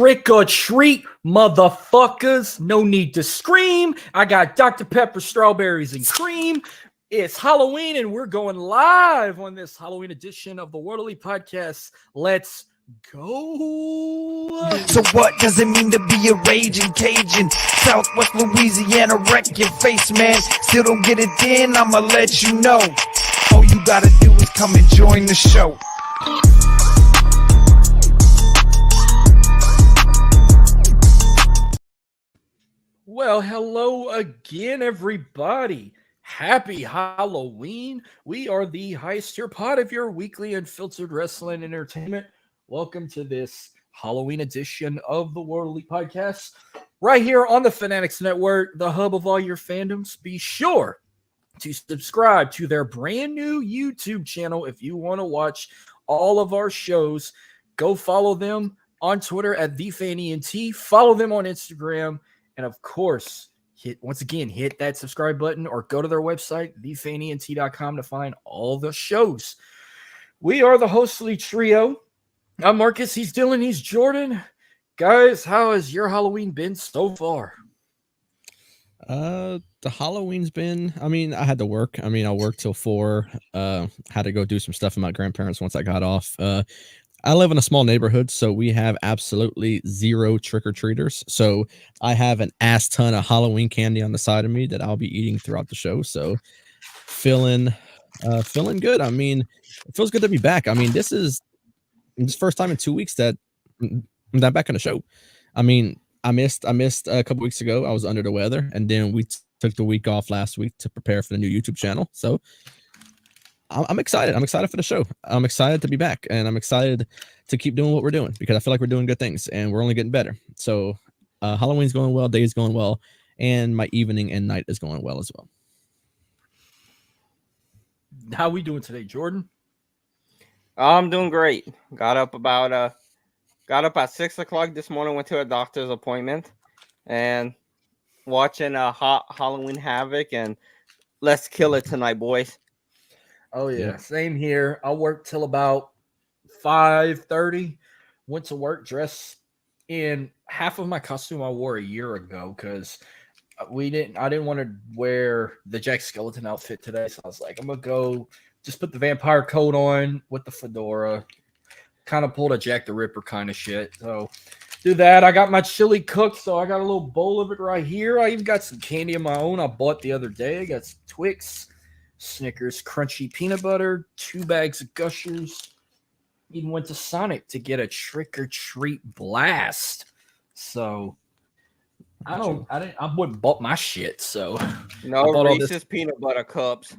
Trick or treat, motherfuckers. No need to scream. I got Dr. Pepper, strawberries, and cream. It's Halloween, and we're going live on this Halloween edition of the Worldly Podcast. Let's go. So what does it mean to be a raging Cajun? Southwest Louisiana, wreck your face, man. Still don't get it in, I'ma let you know. All you gotta do is come and join the show. Well, hello again, everybody. Happy Halloween. We are the highest tier pod of your weekly unfiltered wrestling entertainment. Welcome to this Halloween edition of the Worldly Podcast, right here on the Fanatics Network, the hub of all your fandoms. Be sure to subscribe to their brand new YouTube channel if you want to watch all of our shows. Go follow them on Twitter at TheFanENT. Follow them on Instagram. And of course, hit that subscribe button or go to their website, thefanent.com, to find all the shows. We are the Hostly Trio. I'm Marcus, he's Dylan, he's Jordan. Guys, how has your Halloween been so far? The Halloween's been, I had to work. I worked till 4. Had to go do some stuff with my grandparents once I got off. I live in a small neighborhood, so we have absolutely zero trick-or-treaters. So I have an ass ton of Halloween candy on the side of me that I'll be eating throughout the show. So feeling good. It feels good to be back. This is first time in 2 weeks that I'm back on the show. I missed a couple weeks ago. I was under the weather, and then we took the week off last week to prepare for the new YouTube channel. So I'm excited. I'm excited for the show. I'm excited to be back, and I'm excited to keep doing what we're doing because I feel like we're doing good things, and we're only getting better. So Halloween's going well, day's going well, and my evening and night is going well as well. How we doing today, Jordan? I'm doing great. Got up at 6 o'clock this morning. Went to a doctor's appointment, and watching Halloween Havoc, and let's kill it tonight, boys. Oh, yeah. Same here. I worked till about 5:30. Went to work dressed in half of my costume I wore a year ago because I didn't want to wear the Jack Skeleton outfit today. So I was like, I'm going to go just put the vampire coat on with the fedora. Kind of pulled a Jack the Ripper kind of shit. So do that. I got my chili cooked, so I got a little bowl of it right here. I even got some candy of my own I bought the other day. I got some Twix, Snickers crunchy peanut butter, 2 bags of Gushers. Even went to Sonic to get a trick-or-treat blast. So I wouldn't bought my shit. So no Reese's peanut butter cups.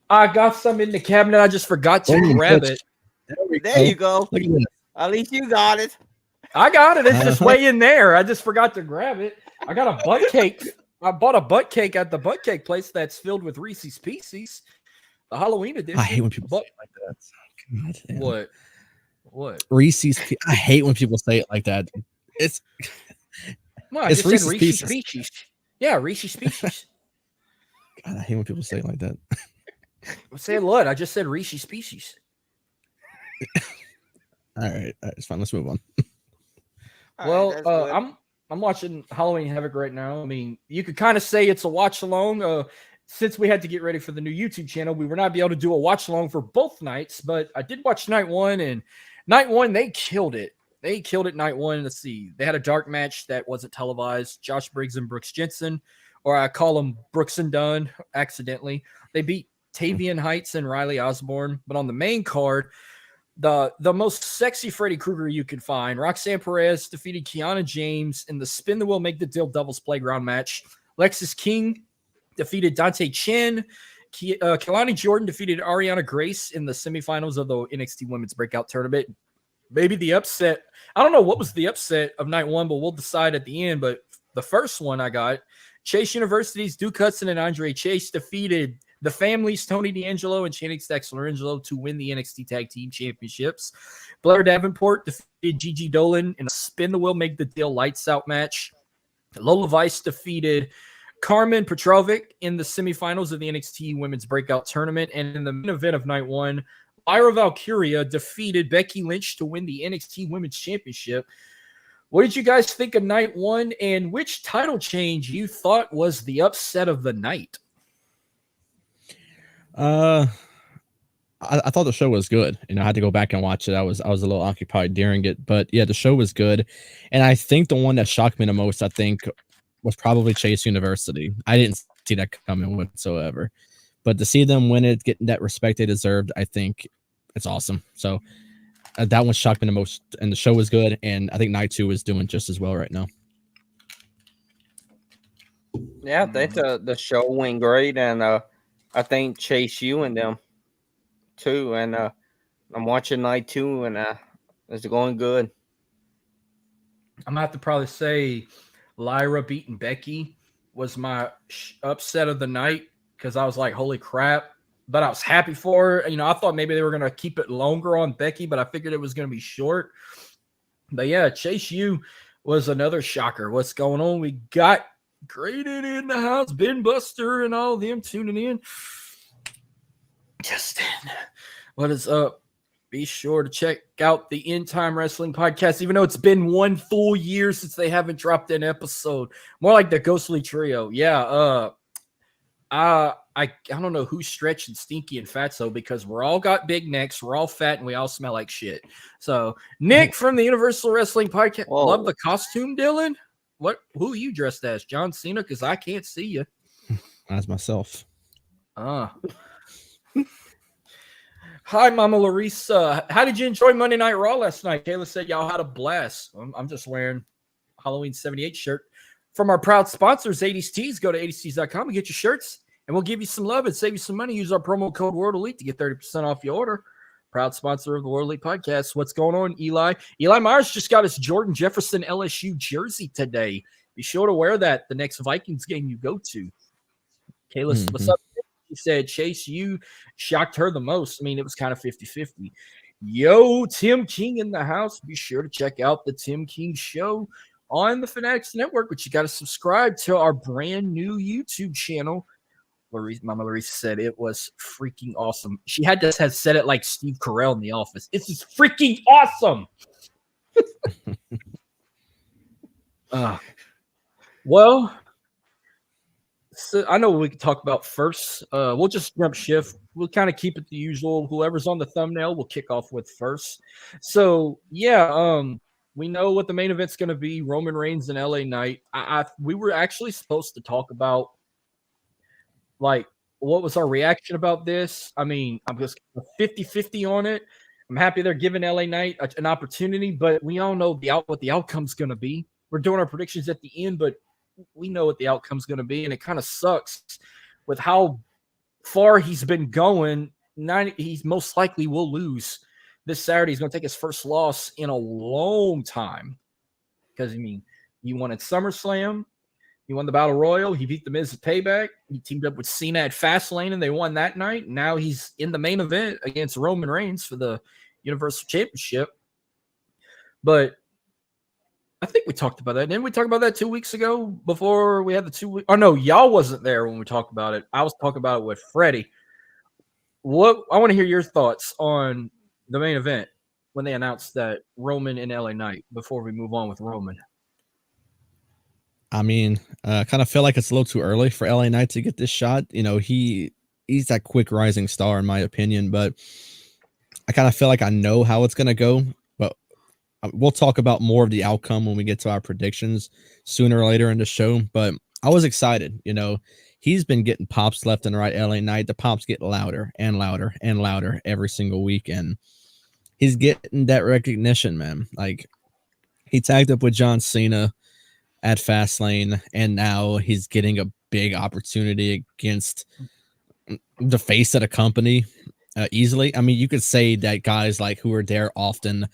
I got some in the cabinet. I just forgot to grab it. There you go. At least you got it. I got it. It's just way in there. I just forgot to grab it. I got a butt cake. I bought a butt cake at the butt cake place that's filled with Reese's Pieces. The Halloween edition. I hate when people say it like that. God damn. What? Reese's. I hate when people say it like that. It's Reese's Pieces. Yeah, Reese's Pieces. God, I hate when people say it like that. Say what? I just said Reese's Pieces. All right, it's fine. Let's move on. Well, I'm watching Halloween Havoc right now. You could kind of say it's a watch along. Since we had to get ready for the new YouTube channel, we were not able to do a watch along for both nights, but I did watch night one, and night one, they killed it. They killed it night one. Let's see. They had a dark match that wasn't televised. Josh Briggs and Brooks Jensen, or I call them Brooks and Dunn accidentally. They beat Tavian Heights and Riley Osborne, but on the main card, the most sexy Freddy Krueger you could find, Roxanne Perez defeated Kiana James in the Spin the Wheel Make the Deal Doubles Playground match. Lexis King defeated Dante Chen. Kalani Jordan defeated Ariana Grace in the semifinals of the NXT Women's Breakout Tournament. Maybe the upset. I don't know what was the upset of night one, but we'll decide at the end. But the first one I got, Chase University's Duke Hudson and Andre Chase defeated the families, Tony D'Angelo and Channing Stax-Lorangelo, to win the NXT Tag Team Championships. Blair Davenport defeated Gigi Dolan in a Spin the Wheel, Make the Deal Lights Out match. Lola Vice defeated Carmen Petrovic in the semifinals of the NXT Women's Breakout Tournament. And in the main event of night one, Lyra Valkyria defeated Becky Lynch to win the NXT Women's Championship. What did you guys think of night one, and which title change you thought was the upset of the night? I thought the show was good, and I had to go back and watch it. I was a little occupied during it, but yeah, the show was good. And I think the one that shocked me the most, I think, was probably Chase University. I didn't see that coming whatsoever, but to see them win it, getting that respect they deserved, I think it's awesome. So that one shocked me the most, and the show was good. And I think night 2 is doing just as well right now. Yeah, I think the show went great, and I think Chase U and them too, and I'm watching night 2, and it's going good. I'm gonna have to probably say Lyra beating Becky was my upset of the night, because I was like, holy crap. But I was happy for her. I thought maybe they were going to keep it longer on Becky, but I figured it was going to be short. But yeah, Chase U was another shocker. What's going on? We got Graded in the house, Ben Buster, and all them tuning in. Justin, what is up? Be sure to check out the In Time Wrestling podcast, even though it's been 1 full year since they haven't dropped an episode. More like the Ghostly Trio. Yeah, I don't know who's Stretch and Stinky and Fatso, because we're all got big necks, we're all fat, and we all smell like shit. So Nick from the Universal Wrestling Podcast. Whoa. Love the costume, Dylan. Who are you dressed as? John Cena? Because I can't see you. As myself. Hi, Mama Larissa. How did you enjoy Monday Night Raw last night? Kayla said y'all had a blast. I'm just wearing Halloween 78 shirt from our proud sponsors, 80s Tees. Go to 80stees.com and get your shirts, and we'll give you some love and save you some money. Use our promo code World Elite to get 30% off your order. Proud sponsor of the World Elite Podcast. What's going on, Eli? Eli Myers just got his Jordan Jefferson LSU jersey today. Be sure to wear that the next Vikings game you go to. Kayla, what's up? She said Chase U shocked her the most. I mean, it was kind of 50-50. Yo, Tim King in the house. Be sure to check out the Tim King Show on the Fanatics Network, but you got to subscribe to our brand new YouTube channel. Mama Larissa said it was freaking awesome. She had said it like Steve Carell in The Office. This is freaking awesome. Well, so I know we can talk about first. We'll just jump shift. We'll kind of keep it the usual. Whoever's on the thumbnail, we'll kick off with first. So yeah, we know what the main event's going to be: Roman Reigns and LA Knight. We were actually supposed to talk about, like, what was our reaction about this? I mean, I'm just 50-50 on it. I'm happy they're giving LA Knight an opportunity, but we all know what the outcome's going to be. We're doing our predictions at the end, but we know what the outcome's going to be, and it kind of sucks with how far he's been going. He's most likely will lose this Saturday. He's going to take his first loss in a long time, because, I mean, he won at SummerSlam. He won the Battle Royal. He beat The Miz at Payback. He teamed up with Cena at Fastlane, and they won that night. Now he's in the main event against Roman Reigns for the Universal Championship. But I think we talked about that. Didn't we talk about that 2 weeks ago before we had the 2 weeks? Oh, no, y'all wasn't there when we talked about it. I was talking about it with Freddie. I want to hear your thoughts on the main event when they announced that Roman and LA Knight before we move on with Roman. I mean, kind of feel like it's a little too early for LA Knight to get this shot. He's that quick rising star, in my opinion, but I kind of feel like I know how it's going to go. But we'll talk about more of the outcome when we get to our predictions sooner or later in the show. But I was excited. He's been getting pops left and right. LA Knight, the pops get louder and louder and louder every single week, and he's getting that recognition, man. Like, he tagged up with John Cena at Fastlane, and now he's getting a big opportunity against the face of the company easily. I mean, you could say that guys like who are there often,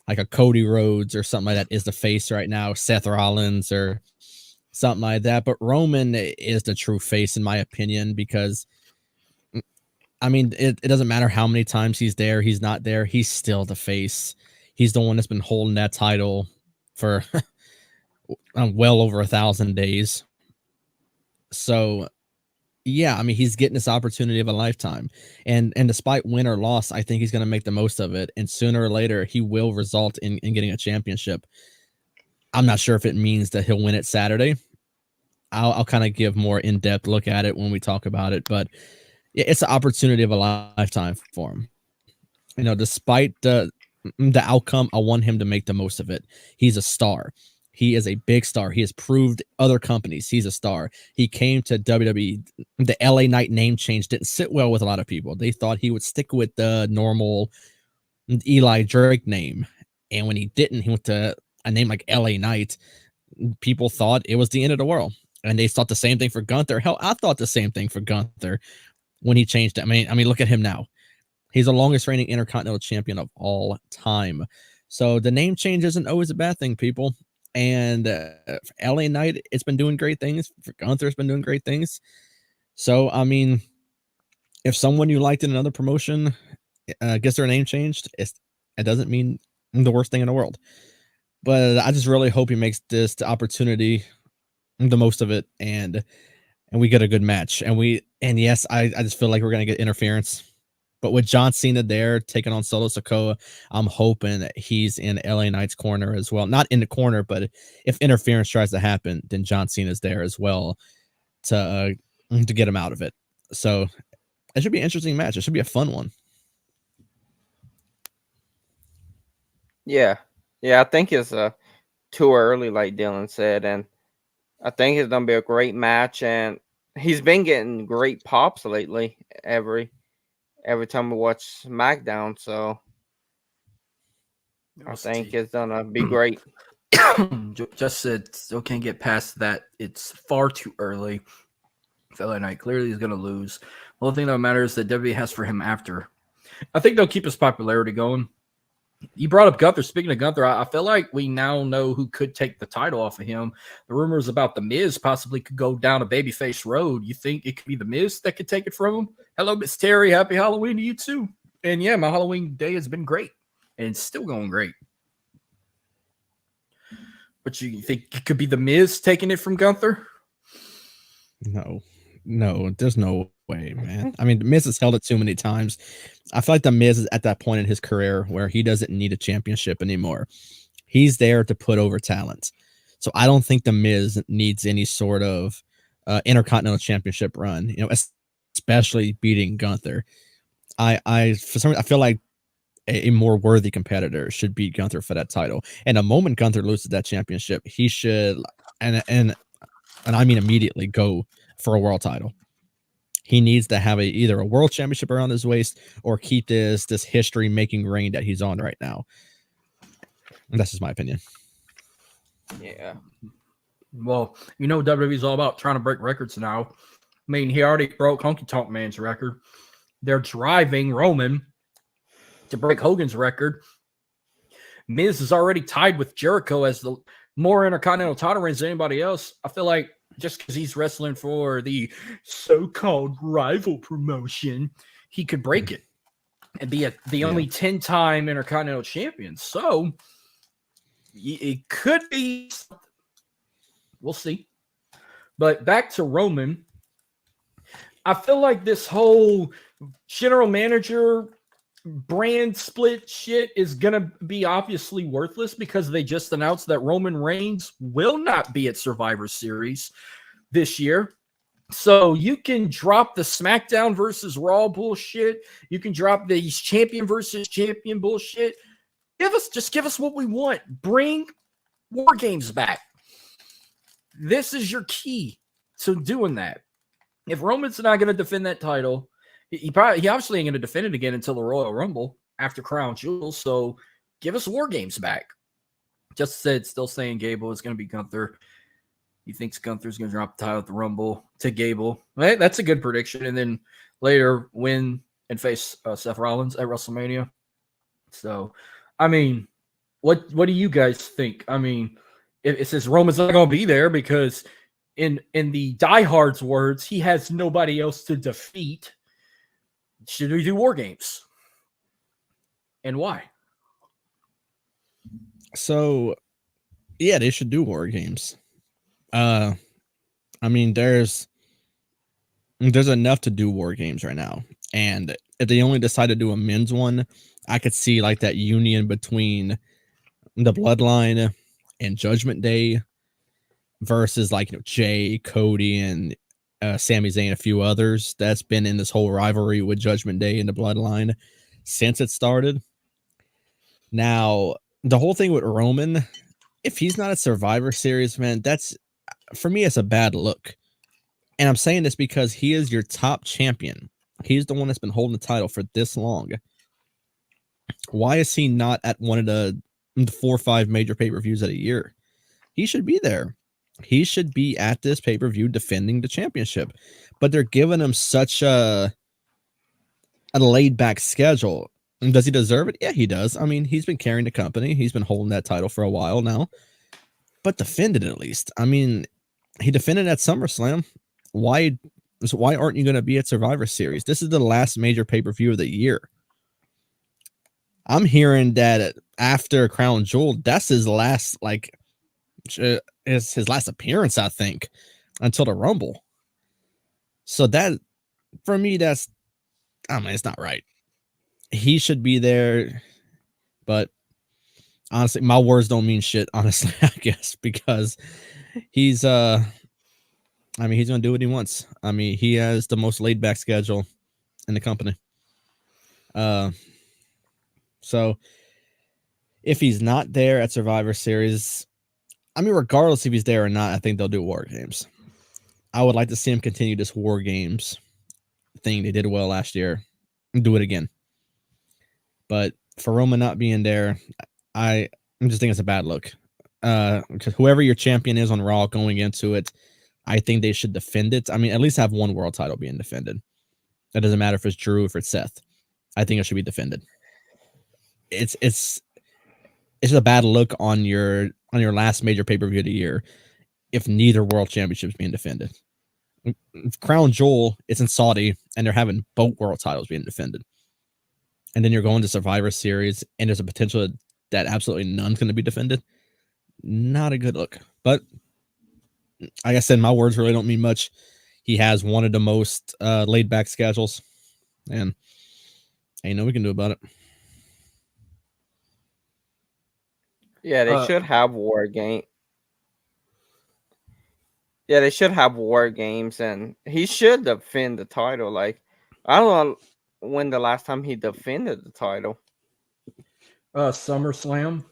like a Cody Rhodes or something like that, is the face right now, Seth Rollins or something like that. But Roman is the true face, in my opinion, because, I mean, it doesn't matter how many times he's there, he's not there, he's still the face. He's the one that's been holding that title for well over 1,000 days. So yeah, I mean, he's getting this opportunity of a lifetime, and despite win or loss, I think he's going to make the most of it, and sooner or later he will result in getting a championship. I'm not sure if it means that he'll win it Saturday. I'll kind of give more in-depth look at it when we talk about it, but it's an opportunity of a lifetime for him. Despite the outcome, I want him to make the most of it. He's a star. He is a big star. He has proved other companies he's a star. He came to WWE. The LA Knight name change didn't sit well with a lot of people. They thought he would stick with the normal Eli Drake name. And when he didn't, he went to a name like LA Knight. People thought it was the end of the world. And they thought the same thing for Gunther. Hell, I thought the same thing for Gunther when he changed it. I mean, look at him now. He's the longest reigning Intercontinental Champion of all time. So the name change isn't always a bad thing, people. And for LA Knight, it's been doing great things. For Gunther, it's been doing great things. So, I mean, if someone you liked in another promotion gets their name changed, it doesn't mean the worst thing in the world. But I just really hope he makes this the opportunity, the most of it, and we get a good match. And yes, I just feel like we're gonna get interference. But with John Cena there taking on Solo Sikoa, I'm hoping that he's in LA Knight's corner as well. Not in the corner, but if interference tries to happen, then John Cena's there as well to get him out of it. So it should be an interesting match. It should be a fun one. Yeah. I think it's too early, like Dylan said, and I think it's gonna be a great match. And he's been getting great pops lately every time we watch SmackDown. So I think it's gonna be great. Just said still can't get past that. It's far too early. LA Knight clearly is going to lose. The only thing that matters is that WWE has for him after. I think they'll keep his popularity going. You brought up Gunther. Speaking of Gunther, I feel like we now know who could take the title off of him. The rumors about The Miz possibly could go down a babyface road. You think it could be The Miz that could take it from him? Hello, Miss Terry. Happy Halloween to you too. And yeah, my Halloween day has been great and it's still going great. But you think it could be The Miz taking it from Gunther? No, there's no way, man. I mean, The Miz has held it too many times. I feel like The Miz is at that point in his career where he doesn't need a championship anymore. He's there to put over talent. So I don't think The Miz needs any sort of Intercontinental Championship run, especially beating Gunther. For some reason, I feel like a more worthy competitor should beat Gunther for that title. And the moment Gunther loses that championship, he should, and I mean immediately, go for a world title. He needs to have either a world championship around his waist or keep this history making reign that he's on right now. And that's just my opinion. Yeah. Well, WWE's all about trying to break records now. I mean, he already broke Honky Tonk Man's record. They're driving Roman to break Hogan's record. Miz is already tied with Jericho as the more Intercontinental title reigns than anybody else. I feel like just because he's wrestling for the so-called rival promotion, he could break it and be the only 10-time Intercontinental champion. So it could be. We'll see. But back to Roman. I feel like this whole general manager brand split shit is going to be obviously worthless because they just announced that Roman Reigns will not be at Survivor Series this year. So you can drop the SmackDown versus Raw bullshit. You can drop the champion versus champion bullshit. Give us what we want. Bring War Games back. This is your key to doing that. If Roman's not going to defend that title, he obviously ain't going to defend it again until the Royal Rumble after Crown Jewel. So give us War Games back. Just said, still saying Gable is going to be Gunther. He thinks Gunther's going to drop the title at the Rumble to Gable. Right? That's a good prediction. And then later win and face Seth Rollins at WrestleMania. So, I mean, what do you guys think? I mean, it says Roman's not going to be there because in the diehards' words, he has nobody else to defeat. Should we do War Games? And why? So, yeah, they should do War Games. I mean, there's enough to do War Games right now. And if they only decide to do a men's one, I could see like that union between the Bloodline and Judgment Day versus like Jay, Cody, and Sami Zayn, a few others that's been in this whole rivalry with Judgment Day and the Bloodline since it started. Now, the whole thing with Roman, if he's not at Survivor Series, man, that's for me, it's a bad look. And I'm saying this because he is your top champion. He's the one that's been holding the title for this long. Why is he not at one of the 4 or 5 major pay-per-views of a year? He should be there. He should be at this pay-per-view defending the championship. But they're giving him such a laid-back schedule. And does he deserve it? Yeah, he does. I mean, he's been carrying the company. He's been holding that title for a while now. But defend it at least. I mean, he defended at SummerSlam. Why aren't you going to be at Survivor Series? This is the last major pay-per-view of the year. I'm hearing that after Crown Jewel, that's his last his last appearance, I think, until the Rumble. So that, for me, it's not right. He should be there, but honestly, my words don't mean shit, honestly, I guess, because he's going to do what he wants. I mean, he has the most laid back schedule in the company. So if he's not there at Survivor Series, I mean, regardless if he's there or not, I think they'll do War Games. I would like to see him continue this War Games thing. They did well last year and do it again. But for Roman not being there, I'm just thinking it's a bad look. Because whoever your champion is on Raw going into it, I think they should defend it. I mean, at least have one world title being defended. That doesn't matter if it's Drew or if it's Seth. I think it should be defended. It's just a bad look on your last major pay-per-view of the year if neither world championship is being defended. Crown Jewel, it's in Saudi, and they're having both world titles being defended. And then you're going to Survivor Series, and there's a potential that absolutely none's going to be defended. Not a good look. But like I said, my words really don't mean much. He has one of the most laid-back schedules, and ain't nothing we can do about it. Yeah, they should have War Game. Yeah, they should have War Games, and he should defend the title. Like, I don't know when the last time he defended the title. SummerSlam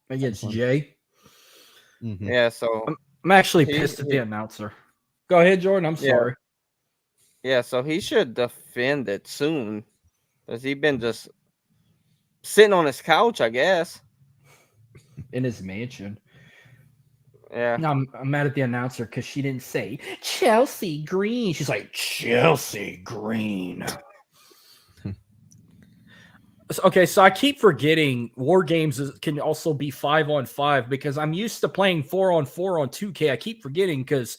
against Jay. Mm-hmm. Yeah, so I'm actually pissed at the announcer. Go ahead, Jordan. I'm sorry. Yeah, so he should defend it soon. Because he's been just sitting on his couch, I guess. In his mansion. Yeah. No, I'm mad at the announcer because she didn't say Chelsea Green. She's like, Chelsea Green. Okay, so I keep forgetting War Games can also be 5-on-5 because I'm used to playing 4-on-4 on 2K. I keep forgetting because,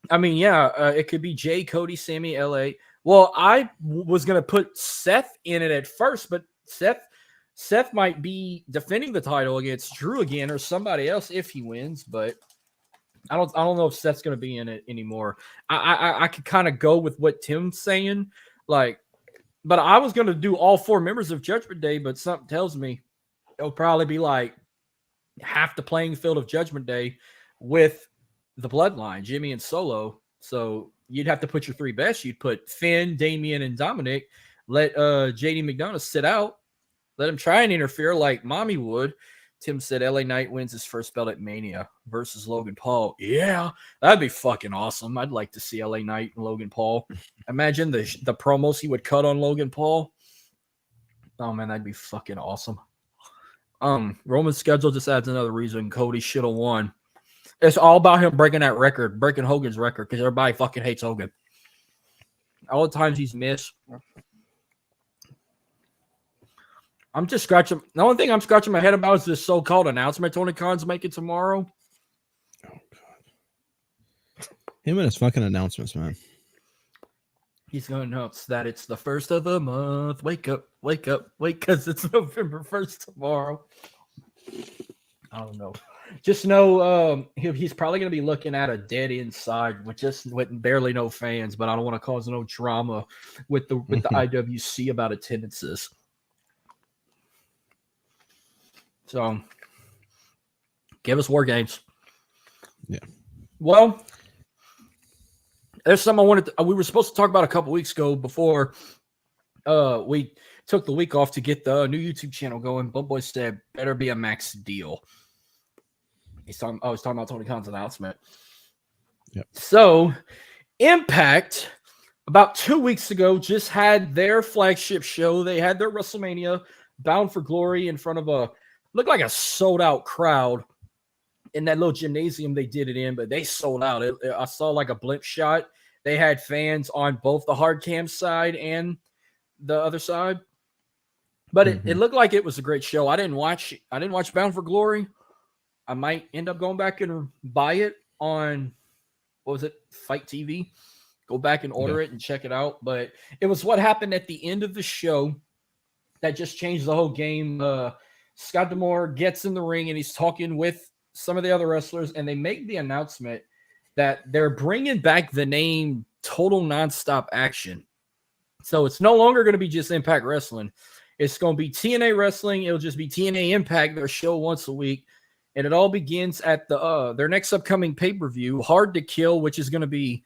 I mean, it could be Jay, Cody, Sammy, LA. Well, I was going to put Seth in it at first, but Seth might be defending the title against Drew again or somebody else if he wins, but I don't know if Seth's going to be in it anymore. I could kind of go with what Tim's saying, but I was going to do all 4 members of Judgment Day, but something tells me it'll probably be like half the playing field of Judgment Day with the Bloodline, Jimmy and Solo. So you'd have to put your 3 best. You'd put Finn, Damian, and Dominic. Let JD McDonough sit out. Let him try and interfere like Mommy would. Tim said LA Knight wins his first belt at Mania versus Logan Paul. Yeah, that'd be fucking awesome. I'd like to see LA Knight and Logan Paul. Imagine the promos he would cut on Logan Paul. Oh, man, that'd be fucking awesome. Roman's schedule just adds another reason Cody should have won. It's all about him breaking that record, breaking Hogan's record, because everybody fucking hates Hogan. All the times he's missed. I'm just scratching. The only thing I'm scratching my head about is this so-called announcement Tony Khan's making tomorrow. Oh, God. Him and his fucking announcements, man. He's going to announce that it's the 1st of the month. Wake up, because it's November 1st tomorrow. I don't know. Just know he's probably going to be looking at a dead inside with barely no fans, but I don't want to cause no drama with the IWC about attendances. So Give us War Games. Yeah. Well, there's something I wanted to, we were supposed to talk about a couple weeks ago before we took the week off to get the new YouTube channel going. Bum Boy said, better be a max deal. I was talking about Tony Khan's announcement. Yep. So, Impact, about 2 weeks ago, just had their flagship show. They had their WrestleMania Bound for Glory in front of looked like a sold-out crowd in that little gymnasium they did it in, but they sold out. I saw like a blimp shot. They had fans on both the hard cam side and the other side. But it looked like it was a great show. I didn't watch Bound for Glory. I might end up going back and buy it on, what was it, Fight TV. Go back and order it and check it out. But it was what happened at the end of the show that just changed the whole game. Scott D'Amore gets in the ring and he's talking with some of the other wrestlers, and they make the announcement that they're bringing back the name Total Nonstop Action. So it's no longer going to be just Impact Wrestling. It's going to be TNA Wrestling. It'll just be TNA Impact, their show once a week. And it all begins at their next upcoming pay-per-view, Hard to Kill, which is going to be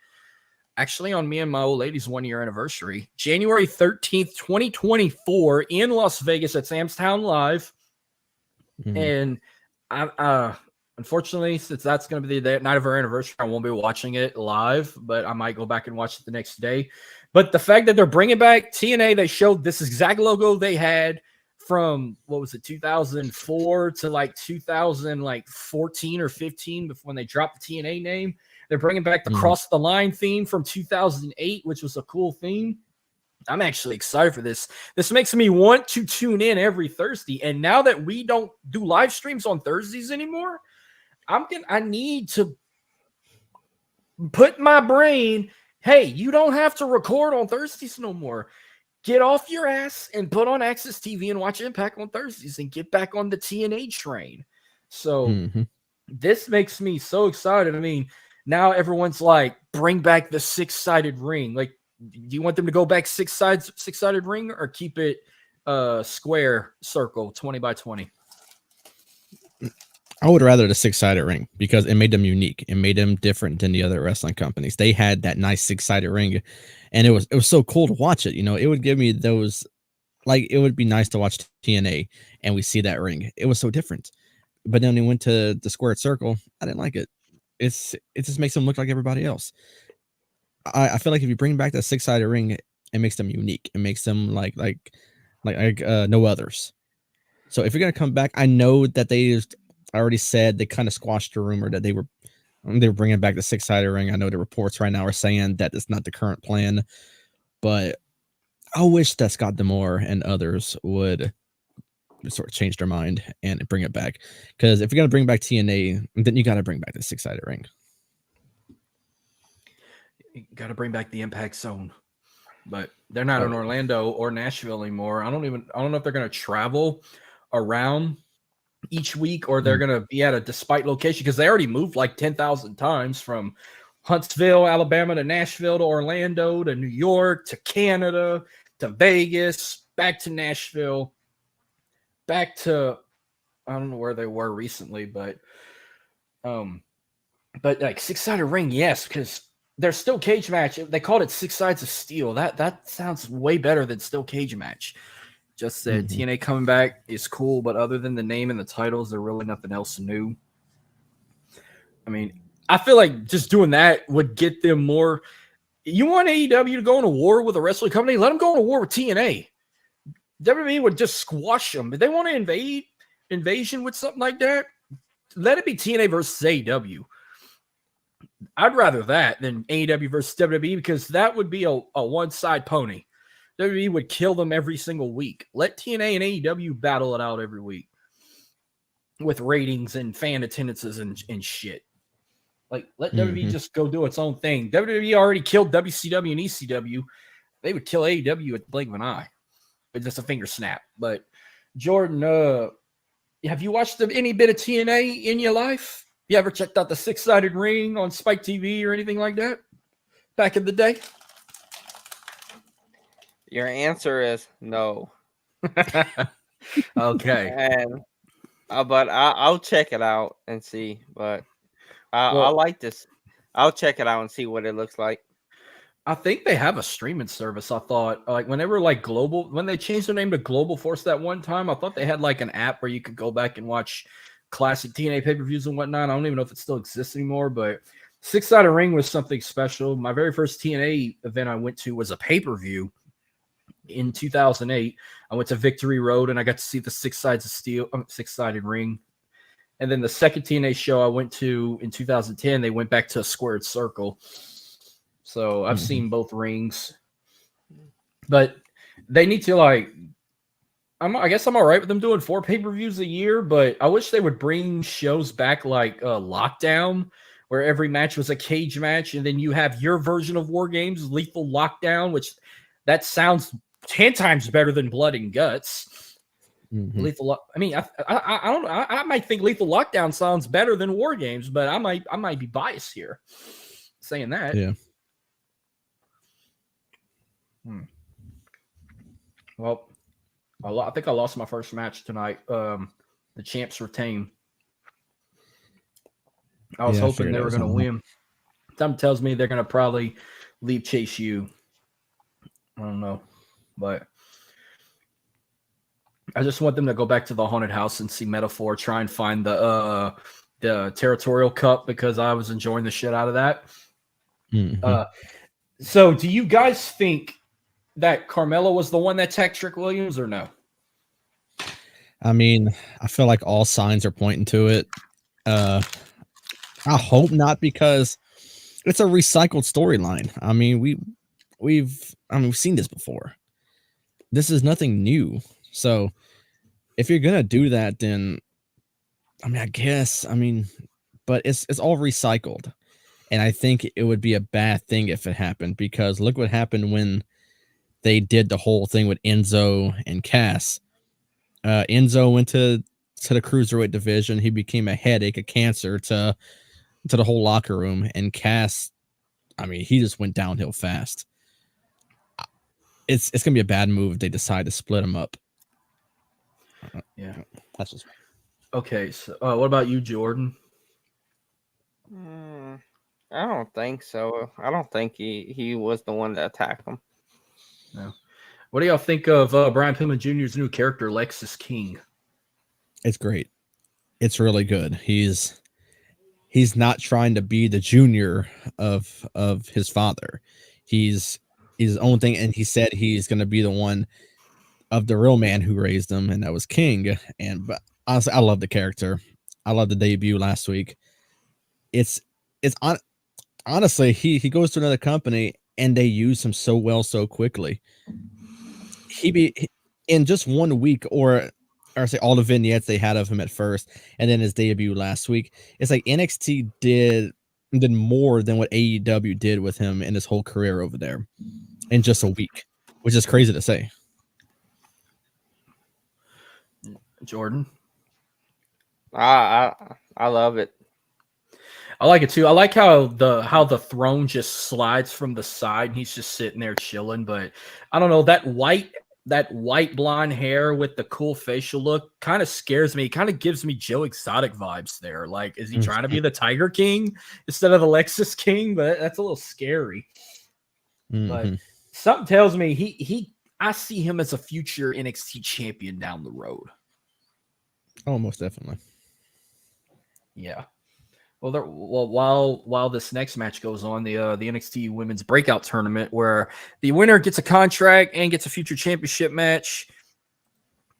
actually on me and my old lady's 1-year anniversary, January 13th, 2024 in Las Vegas at Sam's Town Live. And I unfortunately, since that's going to be the night of our anniversary, I won't be watching it live, but I might go back and watch it the next day. But the fact that they're bringing back TNA, they showed this exact logo they had from, what was it, 2004 to like 2014 or 15 before when they dropped the TNA name. They're bringing back the Cross the Line theme from 2008, which was a cool theme. I'm actually excited for this. This makes me want to tune in every Thursday. And now that we don't do live streams on Thursdays anymore, I need to put my brain, hey, you don't have to record on Thursdays no more. Get off your ass and put on Access TV and watch Impact on Thursdays and get back on the TNA train. So this makes me so excited. I mean, now everyone's like, bring back the 6-sided ring. Like, do you want them to go back 6-sided ring or keep it square circle 20 by 20? I would rather the 6-sided ring because it made them unique. It made them different than the other wrestling companies. They had that nice 6-sided ring, and it was so cool to watch it. You know, it would give me those, like, it would be nice to watch TNA and we see that ring. It was so different. But then when we went to the squared circle, I didn't like it. It just makes them look like everybody else. I feel like if you bring back that 6-sided ring, it makes them unique. It makes them like no others. So if you're gonna come back, I know that I already said they kind of squashed the rumor that they were bringing back the 6-sided ring. I know the reports right now are saying that it's not the current plan, but I wish that Scott D'Amore and others would sort of change their mind and bring it back. Because if you're gonna bring back TNA, then you got to bring back the 6-sided ring. You got to bring back the Impact Zone, but they're not in Orlando or Nashville anymore. I don't know if they're going to travel around each week or they're going to be at a despite location because they already moved like 10,000 times from Huntsville, Alabama to Nashville to Orlando to New York to Canada to Vegas, back to Nashville, back to, I don't know where they were recently, but like 6-sided ring, yes, because there's still cage match. They called it 6 Sides of Steel. That sounds way better than still cage match. Just said TNA coming back is cool, but other than the name and the titles, there's really nothing else new. I mean, I feel like just doing that would get them more. You want AEW to go into war with a wrestling company? Let them go into war with TNA. WWE would just squash them. If they want to invasion with something like that, let it be TNA versus AEW. I'd rather that than AEW versus WWE because that would be a one-side pony. WWE would kill them every single week. Let TNA and AEW battle it out every week with ratings and fan attendances and shit. Like, let WWE just go do its own thing. WWE already killed WCW and ECW. They would kill AEW at the blink of an eye. But just a finger snap. But, Jordan, have you watched any bit of TNA in your life? You ever checked out the 6-sided ring on Spike TV or anything like that back in the day? Your answer is no. Okay. And But I'll check it out and see. But I Well, like this. I'll check it out and see what it looks like. I think they have a streaming service. I thought like when they were like global, when they changed their name to Global Force that one time, I thought they had like an app where you could go back and watch classic TNA pay-per-views and whatnot. I don't even know if it still exists anymore, but Six-Sided Ring was something special. My very first TNA event I went to was a pay-per-view in 2008. I went to Victory Road and I got to see the Six-Sided Ring. And then the second TNA show I went to in 2010, they went back to a squared circle. So I've seen both rings, but they need to like. I guess I'm all right with them doing 4 pay-per-views a year, but I wish they would bring shows back like Lockdown, where every match was a cage match, and then you have your version of War Games, Lethal Lockdown, which that sounds 10 times better than Blood and Guts. Lethal. I mean, I don't know. I might think Lethal Lockdown sounds better than War Games, but I might be biased here saying that. Yeah. Well, I think I lost my first match tonight. The champs retain. I was hoping they were going to win. Something tells me they're going to probably leave Chase U. I don't know, but I just want them to go back to the haunted house and see Metaphor try and find the territorial cup because I was enjoying the shit out of that. So, do you guys think that Carmella was the one that attacked Trick Williams or no? I mean, I feel like all signs are pointing to it. I hope not because it's a recycled storyline. I mean, we've seen this before. This is nothing new. So if you're gonna do that, then I guess, but it's all recycled. And I think it would be a bad thing if it happened because look what happened when they did the whole thing with Enzo and Cass. Enzo went to the cruiserweight division. He became a headache, a cancer to the whole locker room. And Cass, he just went downhill fast. It's gonna be a bad move if they decide to split him up. Yeah, that's just okay. So, what about you, Jordan? I don't think so. I don't think he was the one that attacked him. No. What do y'all think of Brian Pillman Jr.'s new character, Lexus King? It's great. It's really good. He's not trying to be the junior of his father. He's his own thing, and he said he's going to be the one of the real man who raised him, and that was King. But honestly, I love the character. I love the debut last week. Honestly, he goes to another company and they use him so well so quickly. In just 1 week, or say all the vignettes they had of him at first, and then his debut last week. It's like NXT did more than what AEW did with him in his whole career over there in just a week, which is crazy to say. Jordan, I love it. I like it too. I like how the throne just slides from the side and he's just sitting there chilling. But I don't know, that white blonde hair with the cool facial look kind of scares me. Kind of gives me Joe Exotic vibes there. Like, is he trying to be the Tiger King instead of the Lexus King? But that's a little scary. But something tells me I see him as a future NXT champion down the road. Oh, most definitely. Yeah. Well, while this next match goes on, the NXT Women's Breakout Tournament, where the winner gets a contract and gets a future championship match,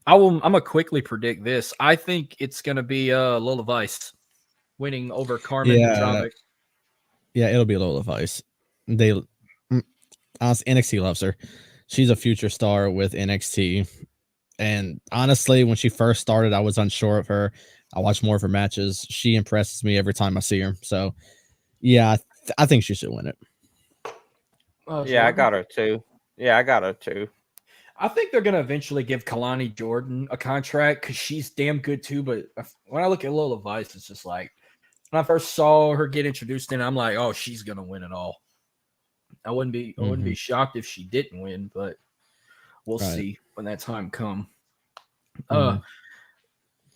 I'm gonna quickly predict this. I think it's gonna be Lola Vice winning over Carmen Dravic. Yeah, it'll be Lola Vice. NXT loves her. She's a future star with NXT. And honestly, when she first started, I was unsure of her. I watch more of her matches. She impresses me every time I see her. So, yeah, I think she should win it. Yeah, I got her too. I think they're going to eventually give Kalani Jordan a contract because she's damn good too. But when I look at Lola Vice, it's just like when I first saw her get introduced in, I'm like, oh, she's going to win it all. I wouldn't be shocked if she didn't win, but we'll see when that time comes.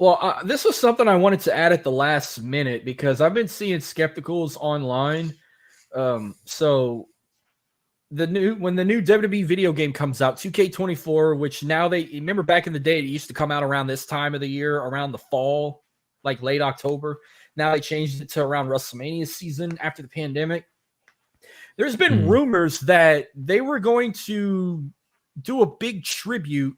Well, this was something I wanted to add at the last minute because I've been seeing skepticals online. So when the new WWE video game comes out, 2K24, which now they remember back in the day, it used to come out around this time of the year, around the fall, like late October. Now they changed it to around WrestleMania season after the pandemic. There's been rumors that they were going to do a big tribute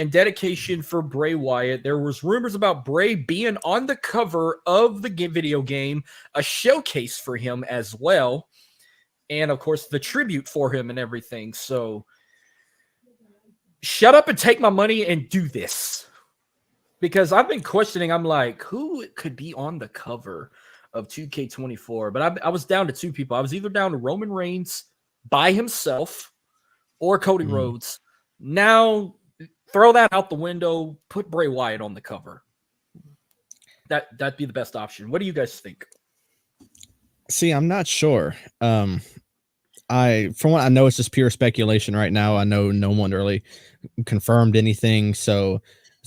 and dedication for Bray Wyatt. There was rumors about Bray being on the cover of the video game, a showcase for him as well, and of course the tribute for him and everything. So shut up and take my money and do this, because I've been questioning. I'm like, who could be on the cover of 2K24? But I was down to two people. I was either down to Roman Reigns by himself or Cody Rhodes. Now throw that out the window. Put Bray Wyatt on the cover. That'd be the best option. What do you guys think? See, I'm not sure. From what I know, it's just pure speculation right now. I know no one really confirmed anything. So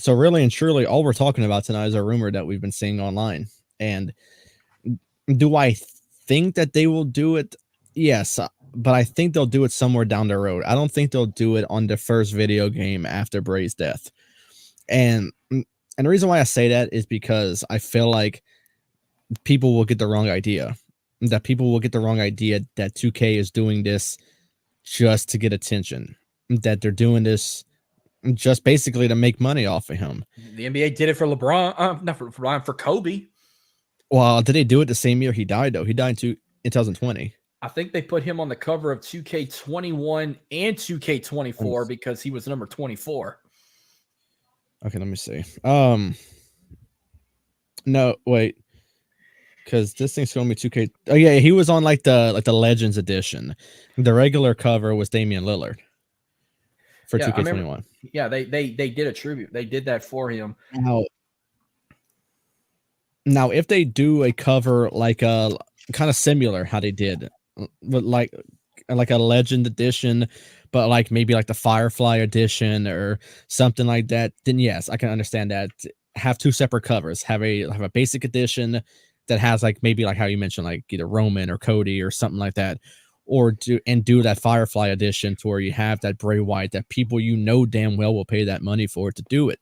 really and truly, all we're talking about tonight is a rumor that we've been seeing online. And do I think that they will do it? Yes, but I think they'll do it somewhere down the road. I don't think they'll do it on the first video game after Bray's death. And the reason why I say that is because I feel like people will get the wrong idea. That people will get the wrong idea that 2K is doing this just to get attention. That they're doing this just basically to make money off of him. The NBA did it for LeBron, not for LeBron, for Kobe. Well, did they do it the same year he died, though? He died in 2020. I think they put him on the cover of 2K21 and 2K24 because he was number 24. Okay, let me see. No, wait. Because this thing's showing me 2K. Oh, yeah, he was on like the Legends edition. The regular cover was Damian Lillard for 2K21. Yeah, they did a tribute. They did that for him. Now, if they do a cover like a kind of similar how they did, but like a Legend edition, but like maybe like the Firefly edition or something like that, then yes, I can understand that. Have two separate covers. Have a basic edition that has like maybe like how you mentioned, like either Roman or Cody or something like that, or do that Firefly edition to where you have that Bray Wyatt that people damn well will pay that money for to do it.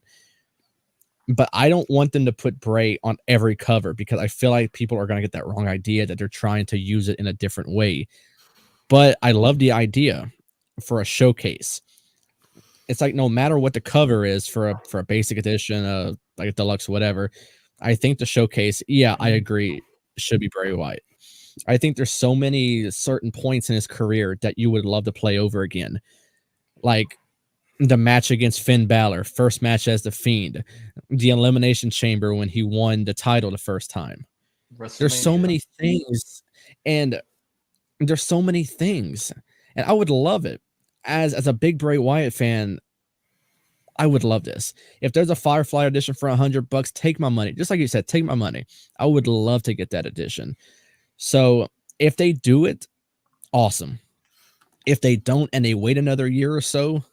But I don't want them to put Bray on every cover because I feel like people are going to get that wrong idea that they're trying to use it in a different way. But I love the idea for a showcase. It's like no matter what the cover is for a basic edition, like a deluxe, whatever, I think the showcase, yeah, I agree, should be Bray Wyatt. I think there's so many certain points in his career that you would love to play over again. Like the match against Finn Balor, first match as The Fiend, the Elimination Chamber when he won the title the first time. There's so many things, and there's so many things, and I would love it. As a big Bray Wyatt fan, I would love this. If there's a Firefly edition for $100, take my money. Just like you said, take my money. I would love to get that edition. So if they do it, awesome. If they don't and they wait another year or so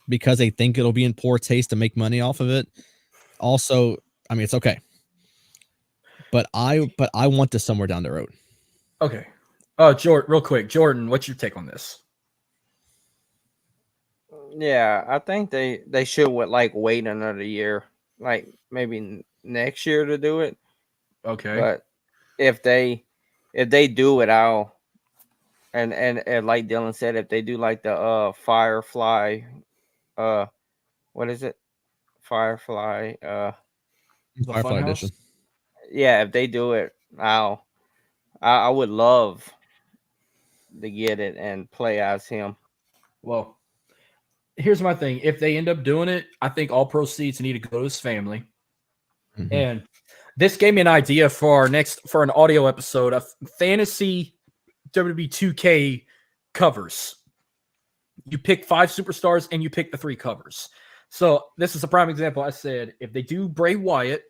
because they think it'll be in poor taste to make money off of it, also, I mean, it's okay. But I want this somewhere down the road. Okay. Jordan, real quick. Jordan, what's your take on this? Yeah, I think they should wait another year, like maybe next year to do it. Okay. But if they do it, I'll and like Dylan said, if they do like the Firefly, what is it? Firefly, Firefly edition. Yeah, if they do it, I would love to get it and play as him. Well, here's my thing. If they end up doing it, I think all proceeds need to go to his family. Mm-hmm. And this gave me an idea for an audio episode of fantasy WWE 2K covers. You pick 5 superstars and you pick the 3 covers. So this is a prime example. I said, if they do Bray Wyatt,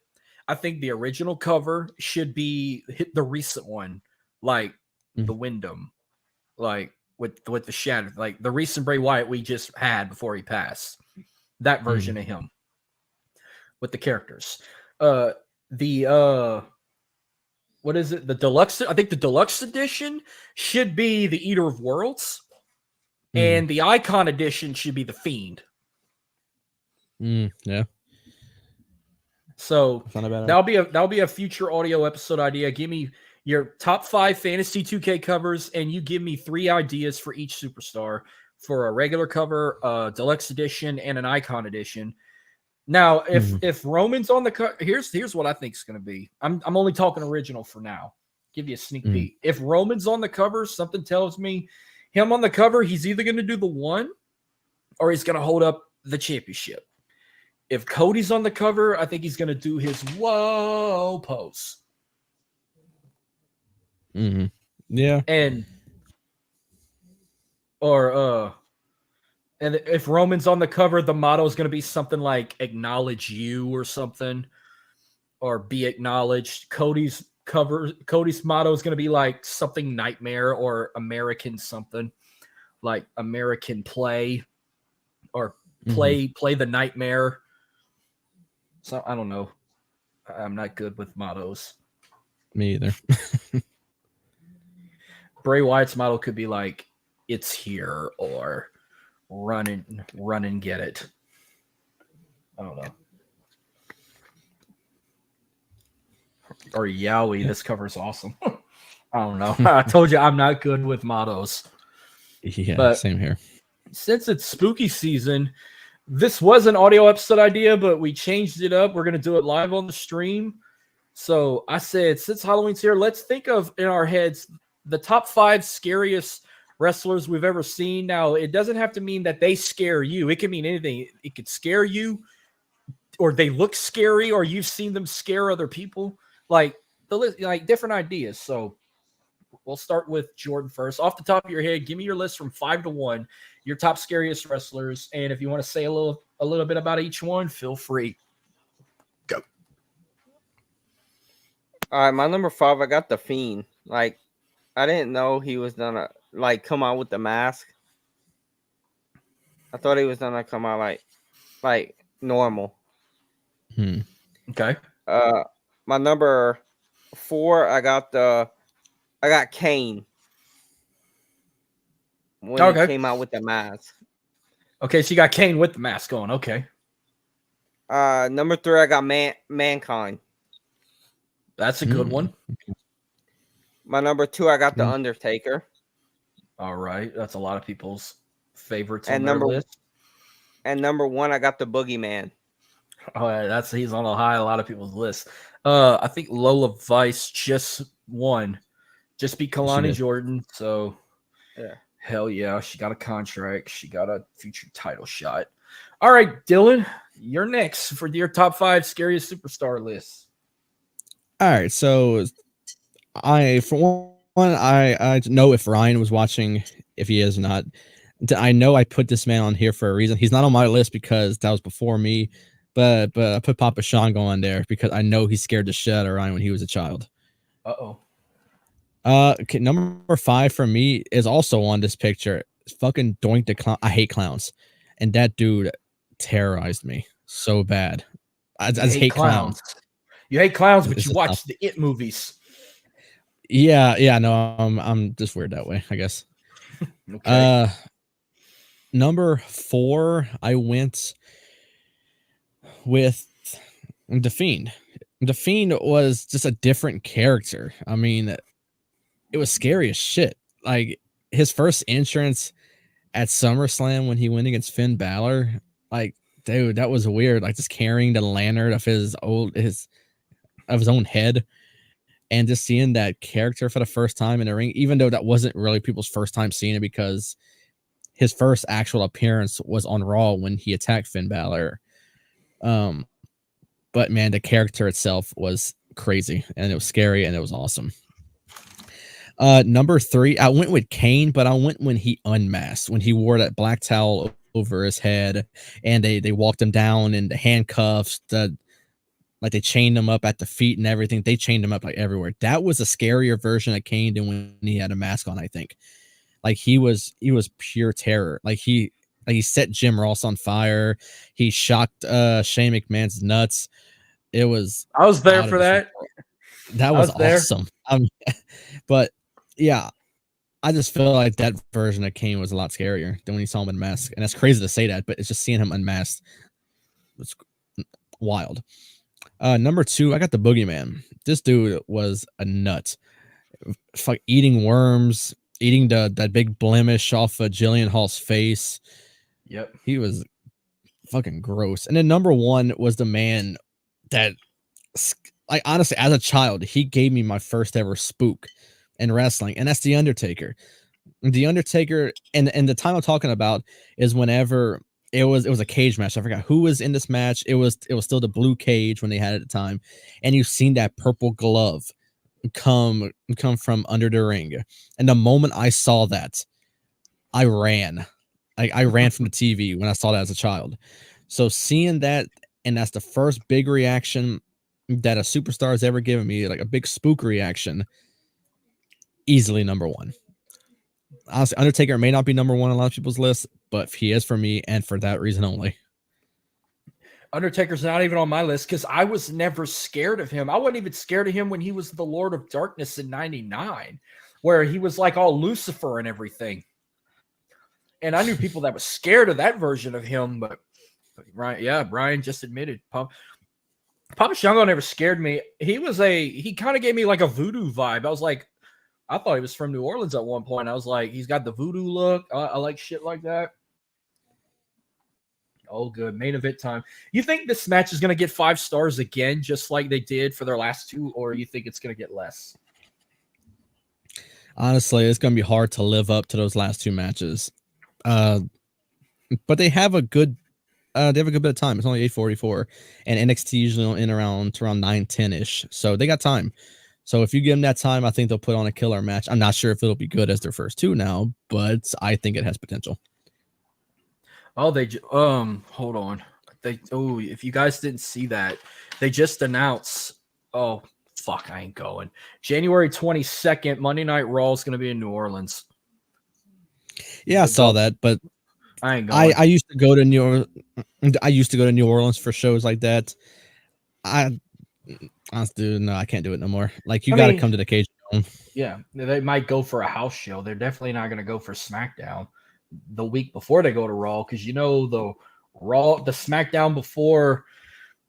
I think the original cover should be the recent one, like the Wyndham, like with the shadow, like the recent Bray Wyatt we just had before he passed. That version of him with the characters. The what is it? The deluxe. I think the deluxe edition should be the Eater of Worlds, and the Icon edition should be the Fiend. Yeah. So that'll be a future audio episode idea. Give me your top 5 fantasy 2K covers, and you give me 3 ideas for each superstar for a regular cover, deluxe edition, and an Icon edition. Now, if Roman's on the cover, here's what I think is going to be. I'm only talking original for now. Give you a sneak peek. If Roman's on the cover, something tells me him on the cover, he's either going to do the 1 or he's going to hold up the championship. If Cody's on the cover, I think he's going to do his whoa pose. Yeah. And if Roman's on the cover, the motto is going to be something like acknowledge you or something, or be acknowledged. Cody's motto is going to be like something nightmare or American something, like American play or play the nightmare. So I don't know. I'm not good with mottos. Me either. Bray Wyatt's motto could be like, it's here, or run and get it. I don't know. Or Yowie, this cover's awesome. I don't know. I told you I'm not good with mottos. Yeah, but same here. Since it's spooky season, this was an audio episode idea, but we changed it up. We're going to do it live on the stream. So I said, since Halloween's here, let's think of in our heads the top 5 scariest wrestlers we've ever seen. Now, it doesn't have to mean that they scare you. It can mean anything. It could scare you, or they look scary, or you've seen them scare other people. Like different ideas. So we'll start with Jordan first. Off the top of your head, give me your list from 5 to 1, your top scariest wrestlers. And if you want to say a little bit about each one, feel free. Go. All right, my number 5, I got the Fiend. Like, I didn't know he was gonna come out with the mask. I thought he was gonna come out like normal. Okay. My number 4, I got Kane when he came out with the mask. Okay, so you got Kane with the mask on. Okay. Number 3, I got Mankind. That's a good one. My number 2, I got the Undertaker. All right, that's a lot of people's favorites and on their list. And number 1, I got the Boogeyman. Oh, yeah, he's on a lot of people's list. I think Lola Vice just won, just beat Kalani Jordan. So, yeah, hell yeah, she got a contract. She got a future title shot. All right, Dylan, you're next for your top 5 scariest superstar list. All right, so I know if Ryan was watching, if he is not, I know I put this man on here for a reason. He's not on my list because that was before me, but I put Papa Shango on there because I know he scared the shit out of Ryan when he was a child. Okay, number 5 for me is also on this picture. It's fucking Doink the Clown. I hate clowns, and that dude terrorized me so bad. I just hate clowns. You hate clowns, but you watch the It movies. Yeah, no, I'm just weird that way, I guess. Okay. Number 4, I went with The Fiend. The Fiend was just a different character. I mean, it was scary as shit. Like, his first entrance at SummerSlam when he went against Finn Balor, like, dude, that was weird. Like, just carrying the lantern of his own head. And just seeing that character for the first time in the ring, even though that wasn't really people's first time seeing it, because his first actual appearance was on Raw when he attacked Finn Balor. But man, the character itself was crazy, and it was scary, and it was awesome. Number 3, I went with Kane, but I went when he unmasked, when he wore that black towel over his head, and they walked him down in the handcuffs, like they chained him up at the feet and everything. They chained him up like everywhere. That was a scarier version of Kane than when he had a mask on, I think. Like he was pure terror. Like he set Jim Ross on fire. He shocked Shane McMahon's nuts. It was I was there out for of this that. world. That I was was there. awesome. But yeah, I just feel like that version of Kane was a lot scarier than when you saw him unmasked. And that's crazy to say that, but it's just seeing him unmasked was wild. Number 2, I got the Boogeyman. This dude was a nut. Fuck, eating worms, eating that big blemish off of Jillian Hall's face. Yep. He was fucking gross. And then number 1 was the man that, like, honestly, as a child, he gave me my first ever spook in wrestling, and that's The Undertaker. The Undertaker, and the time I'm talking about is whenever it was a cage match. I forgot who was in this match. It was still the blue cage when they had it at the time, and you've seen that purple glove come from under the ring. And the moment I saw that, I ran. I ran from the TV when I saw that as a child. So seeing that, and that's the first big reaction that a superstar has ever given me, like a big spook reaction, easily number 1. Honestly, Undertaker may not be number 1 on a lot of people's lists, but he is for me, and for that reason only. Undertaker's not even on my list because I was never scared of him. I wasn't even scared of him when he was the Lord of Darkness in '99, where he was like all Lucifer and everything. And I knew people that were scared of that version of him, but Brian just admitted Papa Shango never scared me. He kind of gave me like a voodoo vibe. I thought he was from New Orleans at one point. I was like, he's got the voodoo look. I like shit like that. Oh, good. Main event time. You think this match is going to get 5 stars again, just like they did for their last 2, or you think it's going to get less? Honestly, it's going to be hard to live up to those last 2 matches. But they have a good bit of time. It's only 8:44, and NXT usually in around 9:10ish. So they got time. So if you give them that time, I think they'll put on a killer match. I'm not sure if it'll be good as their first 2 now, but I think it has potential. Oh, hold on. If you guys didn't see that, they just announced. Oh, fuck, I ain't going. January 22nd, Monday Night Raw is going to be in New Orleans. Yeah, I saw that, but I ain't going. I used to go to New Orleans for shows like that. Honestly, no, I can't do it no more. Like, you got to come to the cage. Yeah, they might go for a house show. They're definitely not going to go for SmackDown the week before they go to Raw, because the SmackDown before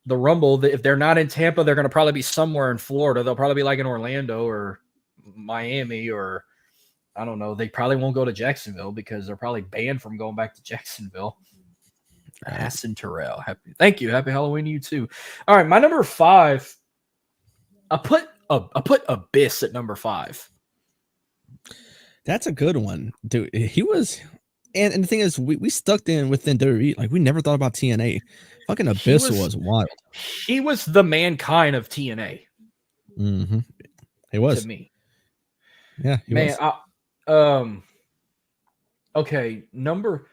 the Rumble, if they're not in Tampa, they're going to probably be somewhere in Florida. They'll probably be like in Orlando or Miami, or I don't know. They probably won't go to Jacksonville because they're probably banned from going back to Jacksonville. Aston Terrell, thank you. Happy Halloween to you too. All right, my number 5. I put Abyss at number 5. That's a good one, dude. He was, and the thing is, we stuck within WWE. Like, we never thought about TNA. Fucking Abyss was wild. He was the Mankind of TNA. Mm-hmm. He was to me. Yeah, he was. Okay, number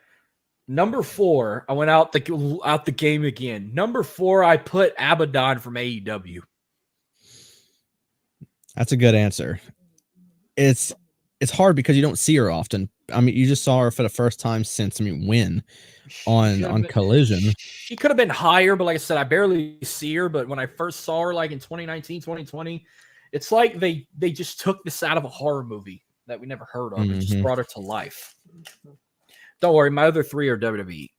4. I went out the game again. Number 4, I put Abaddon from AEW. That's a good answer. It's hard because you don't see her often. I mean, you just saw her for the first time since when on Collision. She could have been higher, but like I said, I barely see her. But when I first saw her, like in 2019, 2020, it's like they just took this out of a horror movie that we never heard of and just brought her to life. Don't worry, my other 3 are WWE.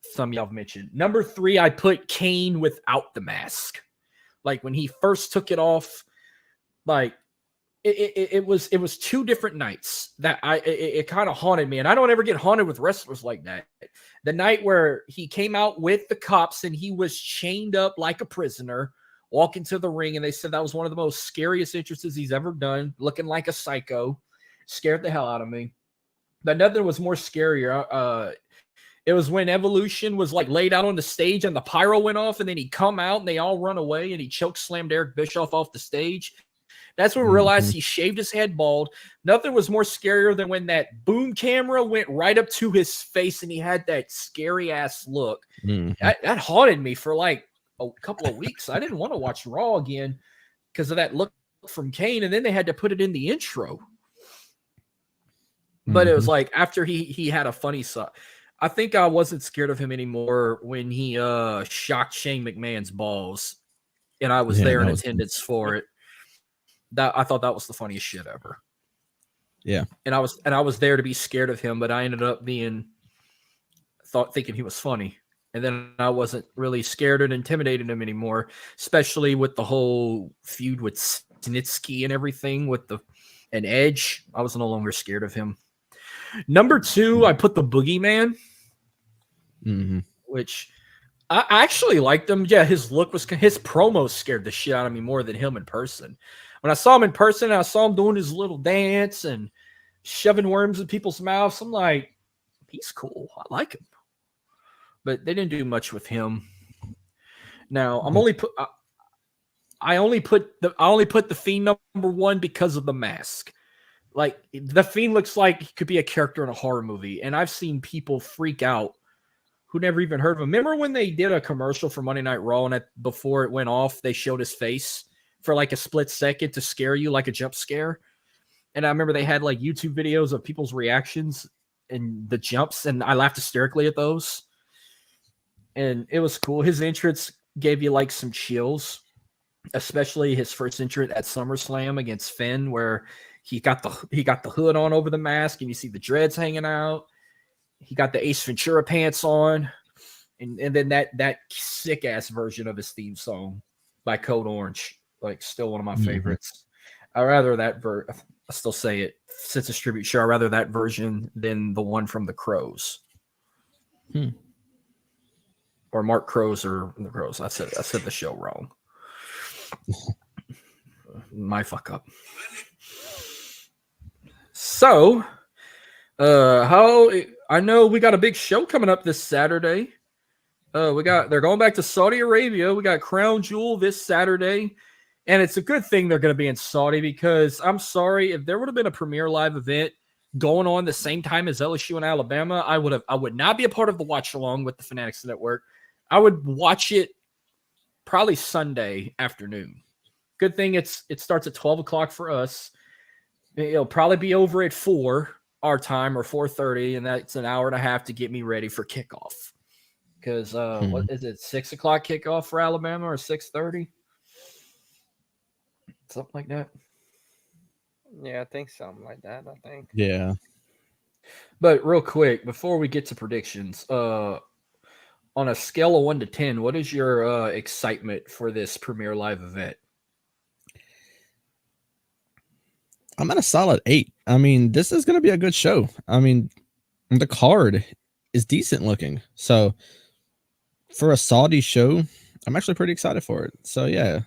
Some y'all have mentioned. Number 3, I put Kane without the mask. Like, when he first took it off, like it was 2 different nights that it kind of haunted me. And I don't ever get haunted with wrestlers like that. The night where he came out with the cops and he was chained up like a prisoner, walking to the ring, and they said that was one of the most scariest entrances he's ever done, looking like a psycho. Scared the hell out of me. But nothing was more scarier. It was when Evolution was like laid out on the stage and the pyro went off, and then he come out and they all run away and he choke slammed Eric Bischoff off the stage. That's when we realized he shaved his head bald. Nothing was more scarier than when that boom camera went right up to his face and he had that scary ass look. That haunted me for like a couple of weeks. I didn't want to watch Raw again because of that look from Kane, and then they had to put it in the intro. But it was like after he had a funny side. I think I wasn't scared of him anymore when he shocked Shane McMahon's balls and I was Yeah, there in that was- attendance for it. That I thought that was the funniest shit ever. Yeah. And I was there to be scared of him, but I ended up thinking he was funny. And then I wasn't really scared and intimidated him anymore, especially with the whole feud with Snitsky and everything with an Edge. I was no longer scared of him. Number 2, I put the Boogeyman, which I actually liked him. Yeah, his promos scared the shit out of me more than him in person. When I saw him in person, I saw him doing his little dance and shoving worms in people's mouths. I'm like, he's cool. I like him. But they didn't do much with him. Now I only put the Fiend number 1 because of the mask. Like the Fiend looks like he could be a character in a horror movie, and I've seen people freak out who never even heard of him. Remember when they did a commercial for Monday Night Raw, and before it went off, they showed his face for like a split second to scare you, like a jump scare. And I remember they had like YouTube videos of people's reactions and the jumps, and I laughed hysterically at those. And it was cool. His entrance gave you like some chills, especially his first entrance at SummerSlam against Finn, where he got the hood on over the mask, and you see the dreads hanging out. He got the Ace Ventura pants on, and then that sick ass version of his theme song by Code Orange, like still one of my favorites. I rather that I still say it since it's tribute show. I rather that version than the one from the Crows. Or Mark Crows or the Crows. I said the show wrong. My fuck up. So, I know we got a big show coming up this Saturday. They're going back to Saudi Arabia. We got Crown Jewel this Saturday, and it's a good thing they're going to be in Saudi, because I'm sorry, if there would have been a Premier Live event going on the same time as LSU and Alabama, I would not be a part of the watch along with the Fanatics Network. I would watch it probably Sunday afternoon. Good thing it starts at 12 o'clock for us. It'll probably be over at 4 our time, or 4:30, and that's an hour and a half to get me ready for kickoff. Because what is it, 6 o'clock kickoff for Alabama, or 6:30? Something like that. Yeah, I think something like that. I think. Yeah. But real quick, before we get to predictions, on a scale of 1 to 10, what is your excitement for this Premier Live event? I'm at a solid 8. I mean, this is going to be a good show. I mean, the card is decent looking. So for a Saudi show, I'm actually pretty excited for it. So yeah.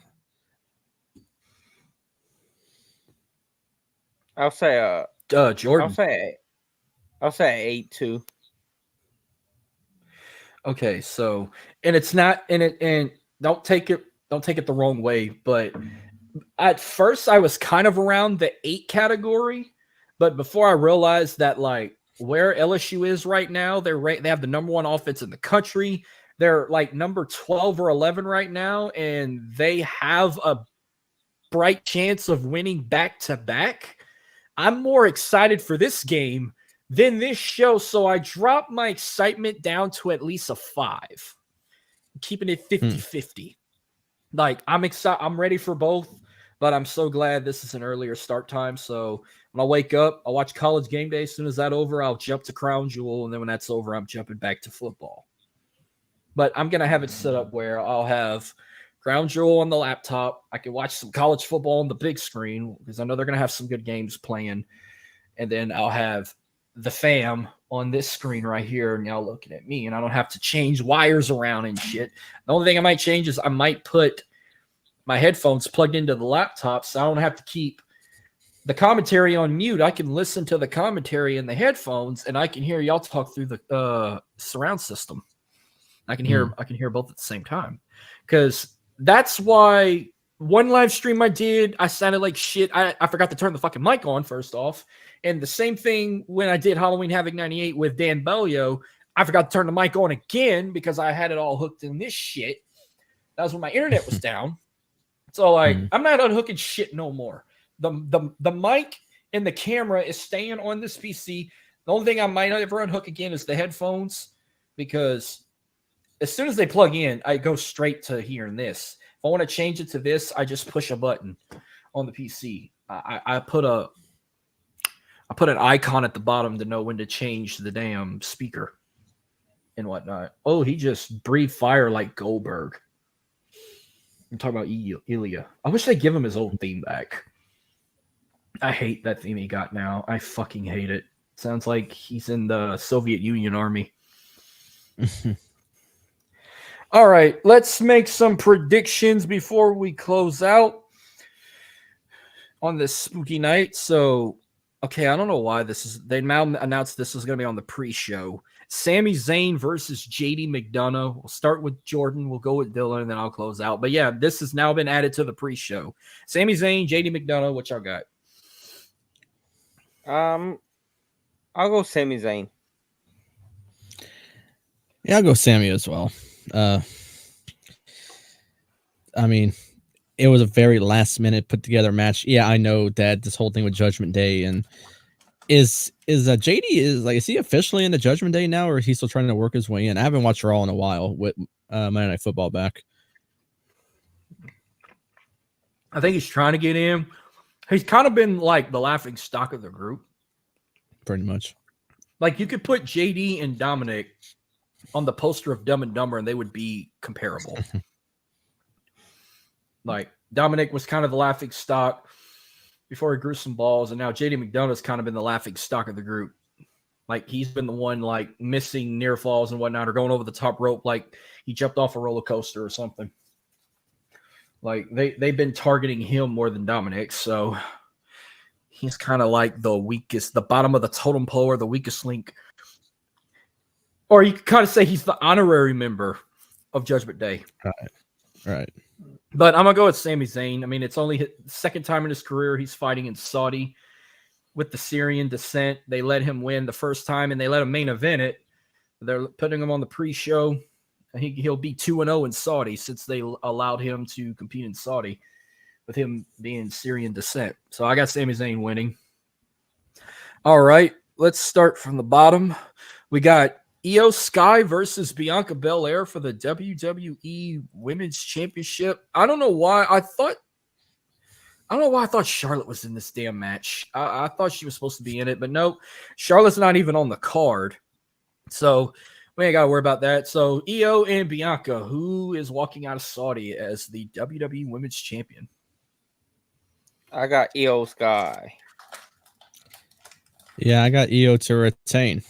I'll say Jordan. I'll say 8 too. Okay, so and it's not and don't take it the wrong way, but at first I was kind of around the 8 category, but before I realized that like where LSU is right now, they have the number 1 offense in the country. They're like number 12 or 11 right now, and they have a bright chance of winning back to back. I'm more excited for this game than this show, so I dropped my excitement down to at least a 5, keeping it 50-50. Like I'm excited, I'm ready for both, but I'm so glad this is an earlier start time. So when I wake up, I'll watch College Game Day. As soon as that's over, I'll jump to Crown Jewel, and then when that's over, I'm jumping back to football. But I'm gonna have it set up where I'll have Crown Jewel on the laptop. I can watch some college football on the big screen because I know they're gonna have some good games playing, and then I'll have the fam on this screen right here, and y'all looking at me, and I don't have to change wires around and shit. The only thing I might change is I might put my headphones plugged into the laptop, so I don't have to keep the commentary on mute. I can listen to the commentary in the headphones, and I can hear y'all talk through the surround system. I can hear both at the same time, because that's why one live stream I did, I sounded like shit. I forgot to turn the fucking mic on first off. And the same thing when I did Halloween Havoc 98 with Dan Bellio, I forgot to turn the mic on again because I had it all hooked in this shit. That was when my internet was down. So like, I'm not unhooking shit no more. The mic and the camera is staying on this PC. The only thing I might ever unhook again is the headphones, because as soon as they plug in, I go straight to hearing this. I want to change it to this, I just push a button on the PC. I put an icon at the bottom to know when to change the damn speaker and whatnot. Oh, he just breathed fire like Goldberg. I'm talking about Ilya. I wish they'd give him his old theme back. I hate that theme he got now. I fucking hate it. Sounds like he's in the Soviet Union army. All right, let's make some predictions before we close out on this spooky night. So, okay, I don't know why they now announced this is going to be on the pre-show. Sami Zayn versus JD McDonough. We'll start with Jordan. We'll go with Dylan, and then I'll close out. But yeah, this has now been added to the pre-show. Sami Zayn, JD McDonough. What y'all got? I'll go Sami Zayn. Yeah, I'll go Sammy as well. I mean, it was a very last minute put together match. Yeah, I know that this whole thing with Judgment Day and is JD is he officially in the Judgment Day now, or is he still trying to work his way in? I haven't watched Raw in a while with Monday Night Football back. I think he's trying to get in. He's kind of been like the laughing stock of the group. Pretty much. Like you could put JD and Dominic on the poster of Dumb and Dumber and they would be comparable. Like Dominic was kind of the laughing stock before he grew some balls, and now JD McDonough's kind of been the laughing stock of the group. Like he's been the one like missing near falls and whatnot, or going over the top rope like he jumped off a roller coaster or something. Like they've been targeting him more than Dominic, so he's kind of like the weakest, the bottom of the totem pole, or the weakest link. Or you could kind of say he's the honorary member of Judgment Day. Right. But I'm going to go with Sami Zayn. I mean, it's only his second time in his career he's fighting in Saudi with the Syrian descent. They let him win the first time, and they let him main event it. They're putting him on the pre-show. He'll be 2-0 in Saudi since they allowed him to compete in Saudi with him being Syrian descent. So I got Sami Zayn winning. All right, let's start from the bottom. We got Io Sky versus Bianca Belair for the WWE Women's Championship. I don't know why I thought Charlotte was in this damn match. I thought she was supposed to be in it, but no, Charlotte's not even on the card. So we ain't got to worry about that. So Io and Bianca, who is walking out of Saudi as the WWE Women's Champion? I got Io Sky. Yeah, I got Io to retain.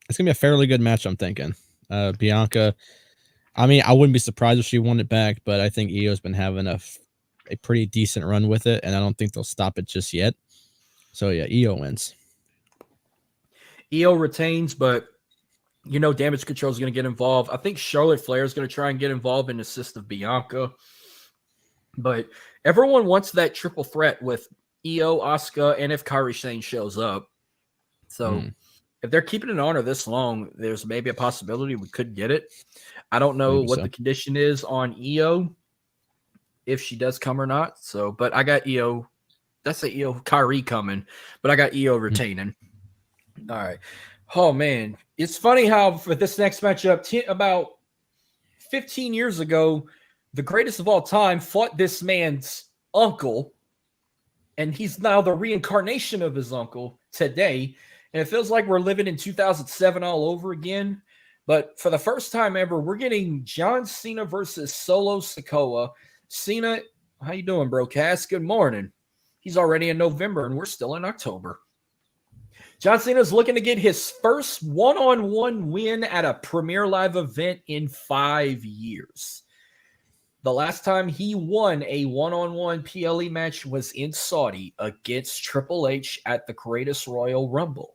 It's going to be a fairly good match, I'm thinking. Bianca, I mean, I wouldn't be surprised if she won it back, but I think Io's been having a pretty decent run with it, and I don't think they'll stop it just yet. So, yeah, Io wins. Io retains, but Damage Control is going to get involved. I think Charlotte Flair is going to try and get involved in assist of Bianca. But everyone wants that triple threat with Io, Asuka, and if Kairi Sane shows up. So if they're keeping it on her this long, there's maybe a possibility we could get it. I don't know Maybe what so. the condition is on Io, if she does come or not. So, but I got Io. That's the Io Kairi coming, but I got Io retaining. All right. Oh, man. It's funny how for this next matchup, about 15 years ago, the greatest of all time fought this man's uncle, and he's now the reincarnation of his uncle today. And it feels like we're living in 2007 all over again. But for the first time ever, we're getting John Cena versus Solo Sikoa. Cena, how you doing, bro? Cass, good morning. He's already in November, and we're still in October. John Cena's looking to get his first one-on-one win at a Premier Live event in 5 years. The last time he won a one-on-one PLE match was in Saudi against Triple H at the Greatest Royal Rumble.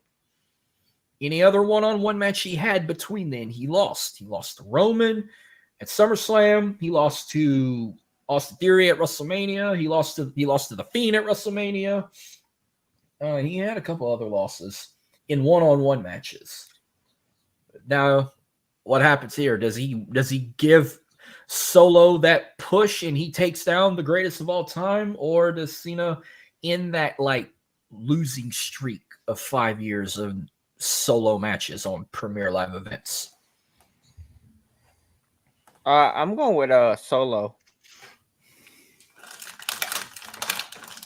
Any other one-on-one match he had between then, he lost. He lost to Roman at SummerSlam. He lost to Austin Theory at WrestleMania. He lost to The Fiend at WrestleMania. He had a couple other losses in one-on-one matches. Now, what happens here? Does he give Solo that push and he takes down the greatest of all time, or does Cena end that like losing streak of 5 years of solo matches on Premier Live events? I'm going with Solo.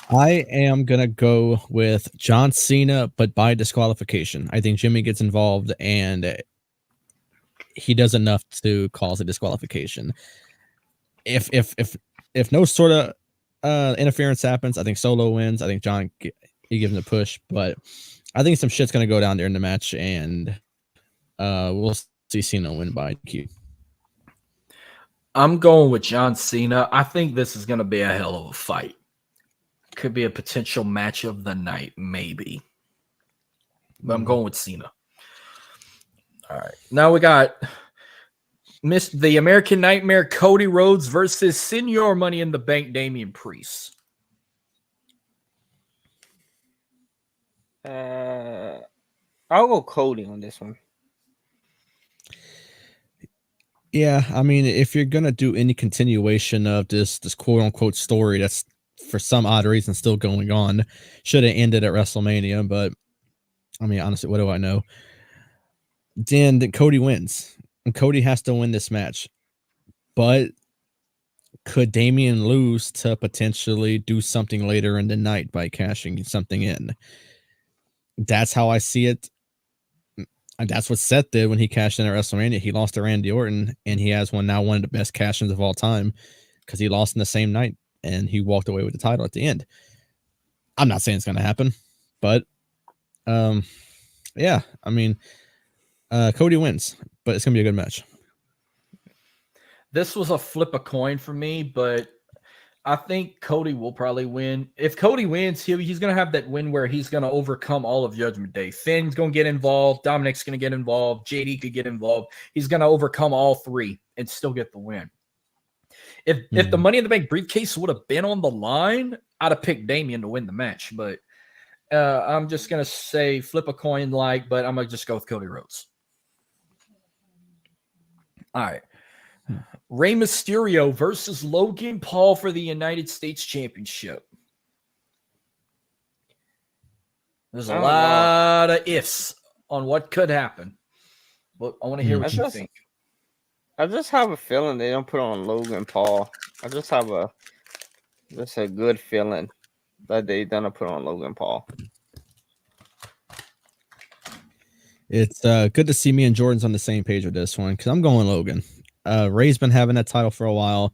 I am gonna go with John Cena, but by disqualification. I think Jimmy gets involved and he does enough to cause a disqualification. If no sort of interference happens, I think Solo wins. I think John he gives him a push, but I think some shit's gonna go down there in the match, and we'll see Cena win by Q. I'm going with John Cena. I think this is going to be a hell of a fight. Could be a potential match of the night, maybe. But I'm going with Cena. All right. Now we got the American Nightmare, Cody Rhodes versus Senior Money in the Bank, Damian Priest. I'll go Cody on this one. Yeah, I mean, if you're gonna do any continuation of this quote unquote story that's for some odd reason still going on, should have ended at WrestleMania. But I mean, honestly, what do I know? Then Cody wins, and Cody has to win this match. But could Damian lose to potentially do something later in the night by cashing something in? That's how I see it. And that's what Seth did when he cashed in at WrestleMania. He lost to Randy Orton, and he has one of the best cash-ins of all time because he lost in the same night, and he walked away with the title at the end. I'm not saying it's going to happen, but yeah, I mean, Cody wins, but it's going to be a good match. This was a flip a coin for me, but I think Cody will probably win. If Cody wins, he's going to have that win where he's going to overcome all of Judgment Day. Finn's going to get involved. Dominic's going to get involved. JD could get involved. He's going to overcome all three and still get the win. If the Money in the Bank briefcase would have been on the line, I'd have picked Damian to win the match. But I'm just going to say flip a coin but I'm going to just go with Cody Rhodes. All right. Rey Mysterio versus Logan Paul for the United States Championship. There's a lot of ifs on what could happen. But I want to hear what you think. I just have a feeling they don't put on Logan Paul. I just have a good feeling that they don't put on Logan Paul. It's good to see me and Jordan's on the same page with this one because I'm going Logan. Ray's been having that title for a while.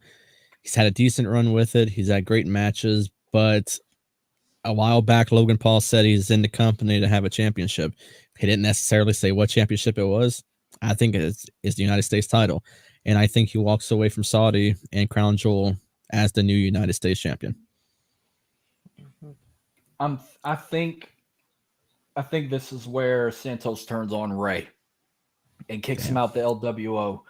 He's had a decent run with it. He's had great matches, but a while back, Logan Paul said he's in the company to have a championship. He didn't necessarily say what championship it was. I think it's the United States title, and I think he walks away from Saudi and Crown Jewel as the new United States champion. I think this is where Santos turns on Ray and kicks him out the LWO.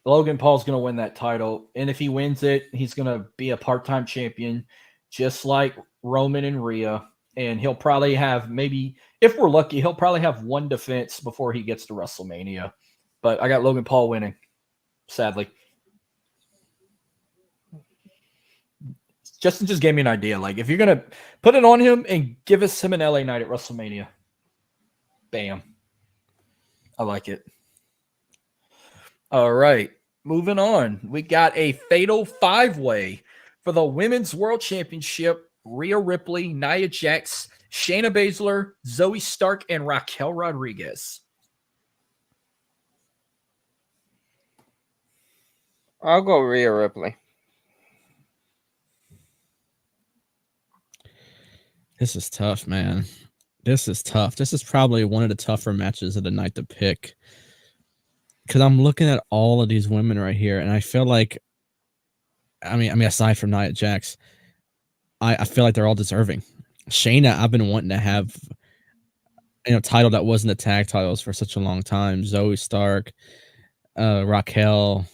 Logan Paul's going to win that title, and if he wins it, he's going to be a part-time champion, just like Roman and Rhea, and he'll probably have maybe, if we're lucky, he'll probably have one defense before he gets to WrestleMania. But I got Logan Paul winning, sadly. Justin just gave me an idea. If you're going to put it on him and give us him an LA night at WrestleMania, bam. I like it. All right, moving on. We got a fatal five-way for the Women's World Championship. Rhea Ripley, Nia Jax, Shayna Baszler, Zoe Stark, and Raquel Rodriguez. I'll go Rhea Ripley. This is tough, man. This is tough. This is probably one of the tougher matches of the night to pick. Because I'm looking at all of these women right here, and I feel like, I mean, aside from Nia Jax, I feel like they're all deserving. Shayna, I've been wanting to have, title that wasn't the tag titles for such a long time. Zoe Stark, Raquel,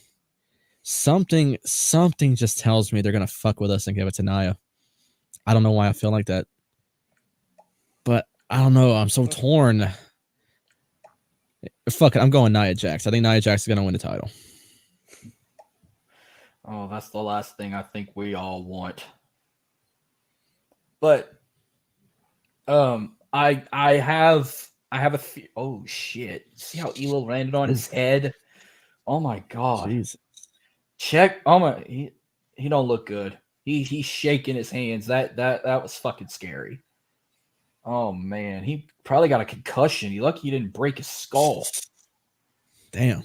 something just tells me they're gonna fuck with us and give it to Nia. I don't know why I feel like that, but I don't know. I'm so torn. Fuck it, I'm going Nia Jax. I think Nia Jax is gonna win the title. Oh, that's the last thing I think we all want. But I have a oh shit. See how Elo landed on his head? Oh my god. Jesus. Check. Oh my, he don't look good. He's shaking his hands. That was fucking scary. Oh man, he probably got a concussion. You lucky he didn't break his skull. Damn,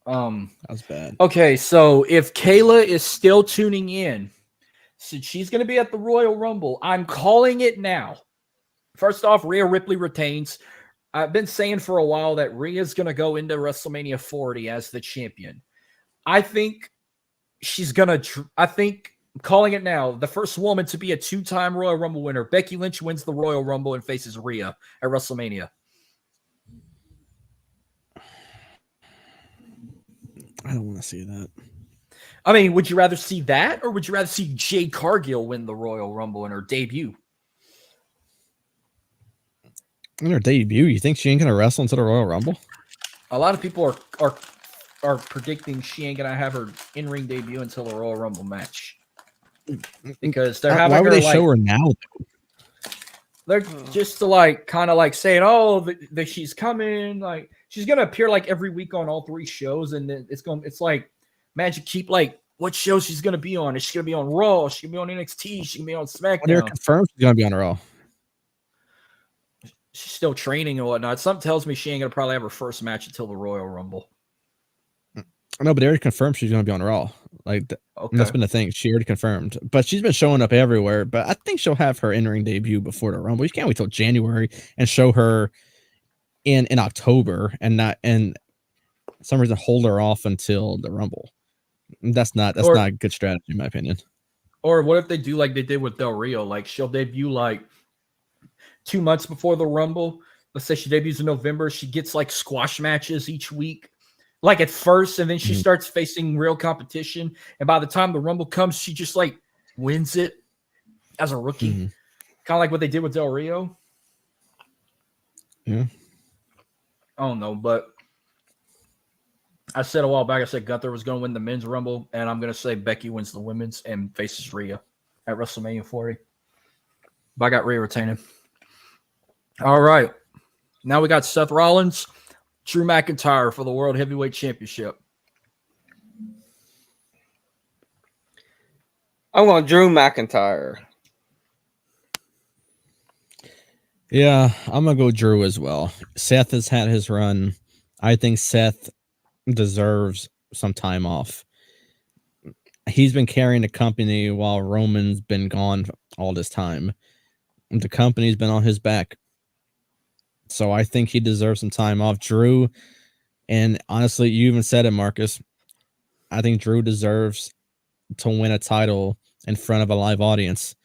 that was bad. Okay, so if Kayla is still tuning in, since she's going to be at the Royal Rumble, I'm calling it now. First off, Rhea Ripley retains. I've been saying for a while that Rhea's going to go into WrestleMania 40 as the champion. I think she's going to, I'm calling it now, the first woman to be a 2-time Royal Rumble winner. Becky Lynch wins the Royal Rumble and faces Rhea at WrestleMania. I don't want to see that. I mean, would you rather see that or would you rather see Jade Cargill win the Royal Rumble in her debut? In her debut, you think she ain't gonna wrestle until the Royal Rumble? A lot of people are predicting she ain't gonna have her in-ring debut until the Royal Rumble match because they're having. Why would her, they show her now? They're just to kind of saying, oh, that she's coming, like she's gonna appear like every week on all 3 shows, and then it's like Magic keep what show she's gonna be on? Is she gonna be on Raw? Is she gonna be on NXT? Is she gonna be on SmackDown? They're confirmed she's gonna be on Raw. She's still training and whatnot. Something tells me she ain't gonna probably have her first match until the Royal Rumble. No, but they already confirmed she's gonna be on Raw. Okay. That's been the thing. She already confirmed, but she's been showing up everywhere. But I think she'll have her in-ring debut before the Rumble. You can't wait till January and show her in October and not and some reason hold her off until the Rumble. That's not a good strategy in my opinion. Or what if they do like they did with Del Rio? She'll debut 2 months before the Rumble. Let's say she debuts in November. She gets squash matches each week, at first, and then she starts facing real competition. And by the time the Rumble comes, she just wins it as a rookie, kind of like what they did with Del Rio. Yeah. I don't know, but I said a while back, I said Gunther was going to win the men's Rumble, and I'm going to say Becky wins the women's and faces Rhea at WrestleMania 40. But I got Rhea retaining. All right. Now we got Seth Rollins, Drew McIntyre for the World Heavyweight Championship. I'm going Drew McIntyre. Yeah, I'm going to go Drew as well. Seth has had his run. I think Seth deserves some time off. He's been carrying the company while Roman's been gone all this time. The company's been on his back. So I think he deserves some time off. Drew, and honestly, you even said it, Marcus. I think Drew deserves to win a title in front of a live audience.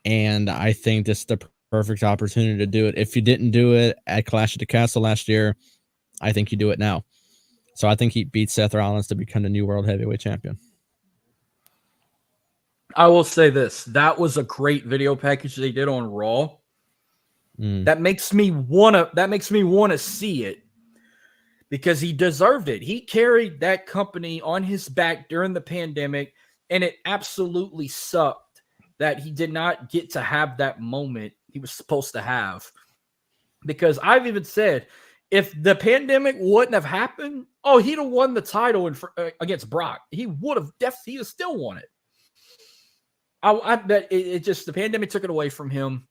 And I think this is the perfect opportunity to do it. If you didn't do it at Clash of the Castle last year, I think you do it now. So I think he beats Seth Rollins to become the new World Heavyweight Champion. I will say this. That was a great video package they did on Raw. That makes me wanna see it because he deserved it. He carried that company on his back during the pandemic, and it absolutely sucked that he did not get to have that moment he was supposed to have. Because I've even said, if the pandemic wouldn't have happened, he'd have won the title against Brock. He would have still won it. I bet it just the pandemic took it away from him.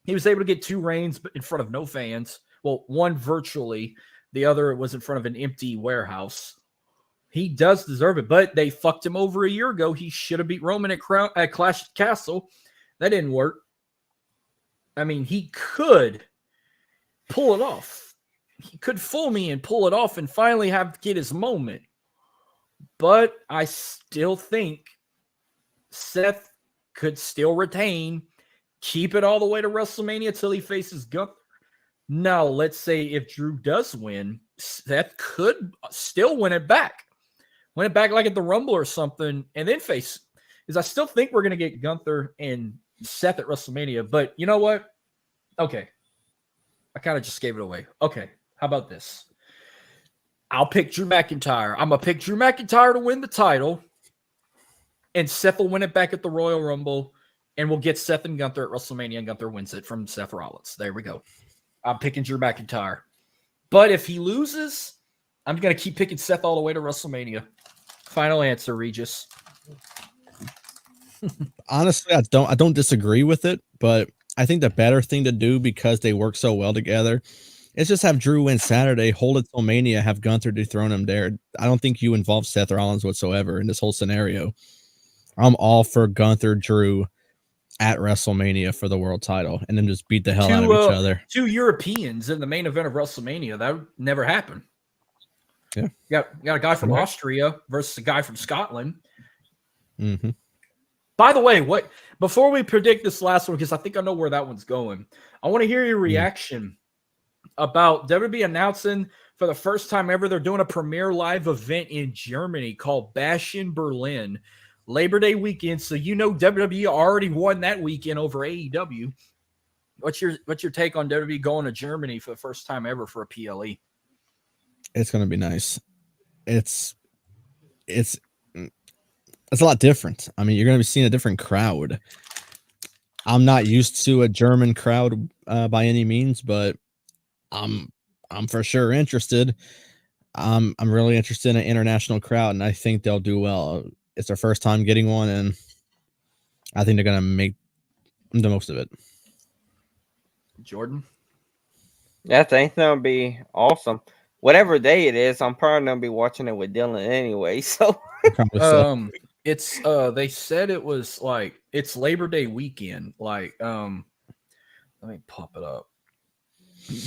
He was able to get 2 reigns in front of no fans. Well, one virtually. The other was in front of an empty warehouse. He does deserve it, but they fucked him over a year ago. He should have beat Roman at Clash of the Castle. That didn't work. I mean, he could pull it off. He could fool me and pull it off and finally get his moment. But I still think Seth could still retain, keep it all the way to WrestleMania till he faces Gunther. Now, let's say if Drew does win, Seth could still win it back. Win it back at the Rumble or something, and then face. Because I still think we're going to get Gunther and Seth at WrestleMania. But you know what? Okay. I kind of just gave it away. Okay. How about this? I'll pick Drew McIntyre. I'm going to pick Drew McIntyre to win the title. And Seth will win it back at the Royal Rumble. And we'll get Seth and Gunther at WrestleMania. And Gunther wins it from Seth Rollins. There we go. I'm picking Drew McIntyre. But if he loses, I'm going to keep picking Seth all the way to WrestleMania. Final answer, Regis. Honestly, I don't disagree with it, but I think the better thing to do, because they work so well together, is just have Drew win Saturday, hold it till Mania, have Gunther dethrone him there. I don't think you involve Seth Rollins whatsoever in this whole scenario. I'm all for Gunther Drew at WrestleMania for the world title, and then just beat the hell out of each other. 2 Europeans in the main event of WrestleMania. That would never happen. Yeah. You got a guy from Austria versus a guy from Scotland. Mm-hmm. By the way, before we predict this last one, because I think I know where that one's going, I want to hear your reaction about WWE announcing for the first time ever they're doing a premiere live event in Germany called Bash in Berlin, Labor Day weekend. So WWE already won that weekend over AEW. What's your take on WWE going to Germany for the first time ever for a PLE? It's going to be nice. It's a lot different. I mean, you're going to be seeing a different crowd. I'm not used to a German crowd by any means, but I'm for sure interested. I'm really interested in an international crowd, and I think they'll do well. It's their first time getting one, and I think they're going to make the most of it. Jordan? Yeah, I think that'll be awesome. Whatever day it is, I'm probably gonna be watching it with Dylan anyway. So, it's they said it was like it's Labor Day weekend. Like, let me pop it up.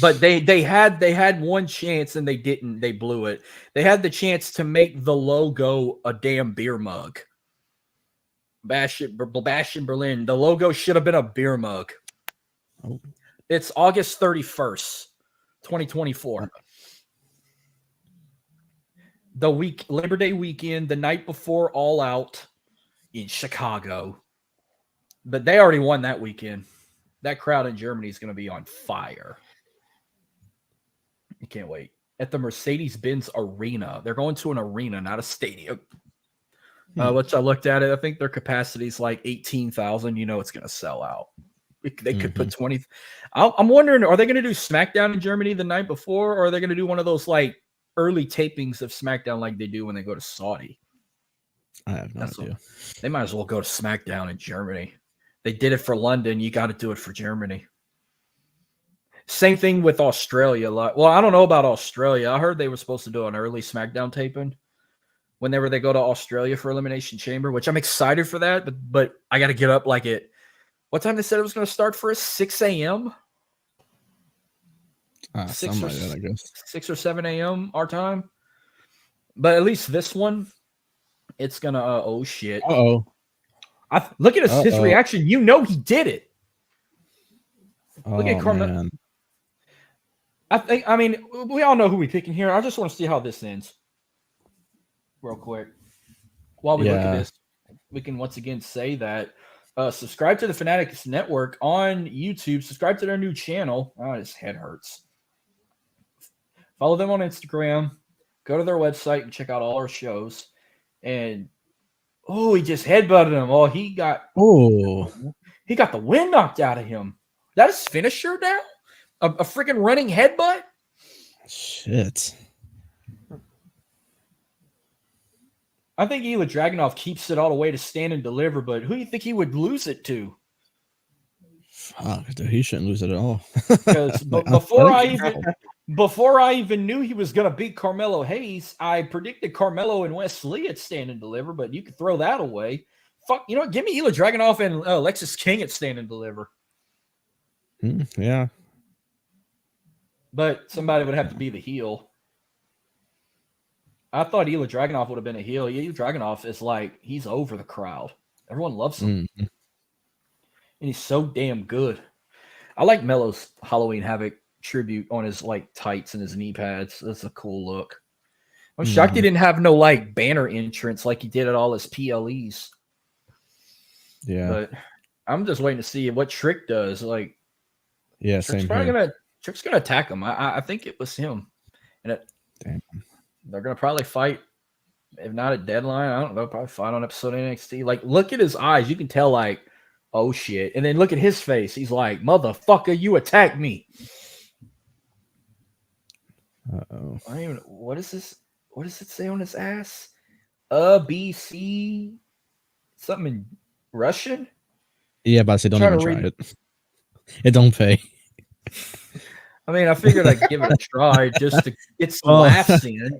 But they had one chance and they didn't. They blew it. They had the chance to make the logo a damn beer mug. Bash in Berlin. The logo should have been a beer mug. Oh. It's August 31st, 2024. Labor Day weekend, the night before All Out in Chicago. But they already won that weekend. That crowd in Germany is going to be on fire. You can't wait. At the Mercedes-Benz Arena. They're going to an arena, not a stadium. Which I looked at it. I think their capacity is like 18,000. You know it's going to sell out. They could put 20. I'm wondering, are they going to do SmackDown in Germany the night before, or are they going to do one of those like early tapings of SmackDown like they do when they go to Saudi? I have no idea. They might as well go to SmackDown in Germany. They did it for London. You got to do it for Germany. Same thing with Australia. Well, I don't know about Australia. I heard they were supposed to do an early SmackDown taping whenever they go to Australia for Elimination Chamber, which I'm excited for that. But I got to get up like at what time they said it was going to start for us? 6 a.m. 6 or 7 a.m. our time. But at least this one, it's gonna. Oh shit! Uh-oh. Look at his reaction. You know he did it. Look at Carmelo. I mean, we all know who we're picking here. I just want to see how this ends, real quick. While we look at this, we can once again say that subscribe to the Fanatics Network on YouTube. Subscribe to their new channel. Oh, his head hurts. Follow them on Instagram. Go to their website and check out all our shows. And he just headbutted him. He got the wind knocked out of him. That is finisher now? A freaking running headbutt? Shit. I think Ilya Dragunov keeps it all the way to Stand and Deliver, but who do you think he would lose it to? Fuck, dude, he shouldn't lose it at all. Because before I even knew he was going to beat Carmelo Hayes, I predicted Carmelo and Wesley at Stand and Deliver, but you could throw that away. Fuck, you know what? Give me Ilya Dragunov and Alexis King at Stand and Deliver. Yeah. But somebody would have to be the heel. I thought Ilya Dragunov would have been a heel. Ilya Dragunov is like, he's over the crowd. Everyone loves him. And he's so damn good. I like Melo's Halloween Havoc tribute on his like tights and his knee pads. That's a cool look. I'm shocked he didn't have no like banner entrance like he did at all his PLEs. Yeah. But I'm just waiting to see what Trick does. Like, yeah, Trick's gonna attack him. I think it was him. And they're gonna probably fight, if not at Deadline. I don't know, probably fight on episode of NXT. Like, look at his eyes. You can tell, like, oh shit. And then look at his face. He's like, motherfucker, you attacked me. Uh-oh. What is this? What does it say on his ass? BC something in Russian. Yeah, but I say don't Trying even to try read- it. It don't pay. I mean, I figured I'd give it a try just to get some Oh. laughs in.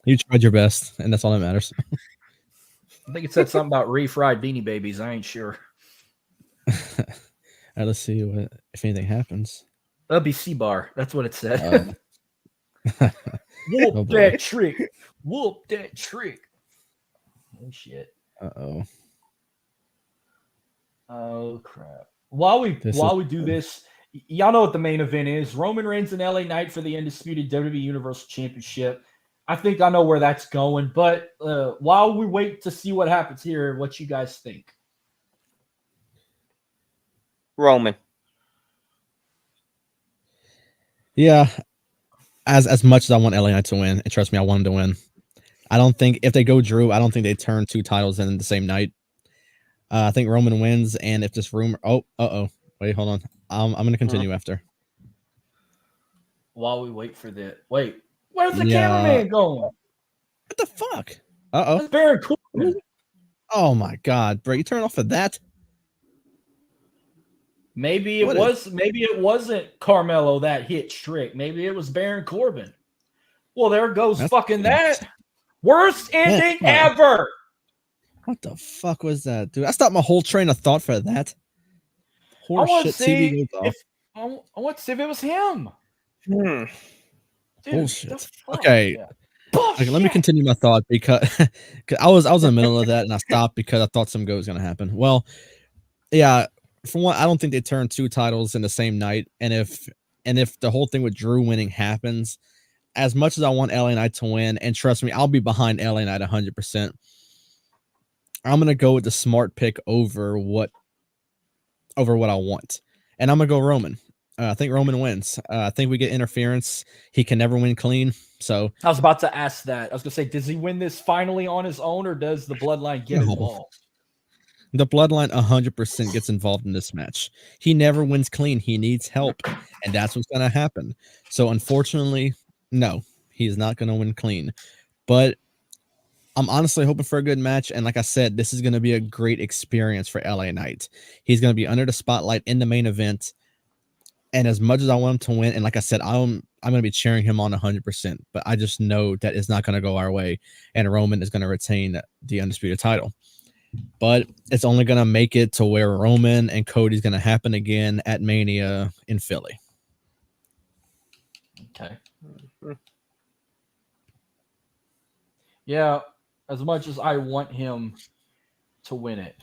You tried your best, and that's all that matters. I think it said something about refried Beanie Babies. I ain't sure. Let's see what if anything happens. BC bar. That's what it said. Oh Whoop boy. that trick. Whoop that trick. Oh shit. Uh-oh. Oh crap. While we do this, y'all know what the main event is. Roman Reigns and LA Knight for the undisputed WWE Universal Championship. I think I know where that's going, but while we wait to see what happens here, what you guys think? Roman. Yeah. As much as I want LA Knight to win, and trust me, I want him to win. I don't think if they go Drew, I don't think they turn 2 titles in the same night. I think Roman wins, and if this rumor, wait, hold on, I'm going to continue after. While we wait for that, where's the cameraman going? What the fuck? That's Baron Corbin. Oh my god, bro, you turn off of that? Maybe it wasn't Carmelo that hit Trick. Maybe it was Baron Corbin. Well, there goes that. Worst ending ever. What the fuck was that, dude? I stopped my whole train of thought for that. Horseshit TV goes off. I want to see if it was him. Dude, Bullshit. Okay. Okay, let me continue my thought because I was in the middle of that and I stopped because I thought some go was gonna happen. Well, yeah, for one, I don't think they turn 2 titles in the same night. And if the whole thing with Drew winning happens, as much as I want LA Knight to win, and trust me, I'll be behind LA Knight 100%. I'm gonna go with the smart pick over what I want, and I'm gonna go Roman. I think Roman wins. I think we get interference. He can never win clean. So I was about to ask that. I was gonna say, does he win this finally on his own, or does the Bloodline get involved? The Bloodline 100% gets involved in this match. He never wins clean. He needs help, and that's what's gonna happen. So unfortunately, no, he's not gonna win clean. But I'm honestly hoping for a good match, and like I said, this is gonna be a great experience for LA Knight. He's gonna be under the spotlight in the main event. And as much as I want him to win, and like I said, I'm going to be cheering him on 100%, but I just know that it's not going to go our way, and Roman is going to retain the undisputed title. But it's only going to make it to where Roman and Cody's going to happen again at Mania in Philly. Okay. Yeah, as much as I want him to win it,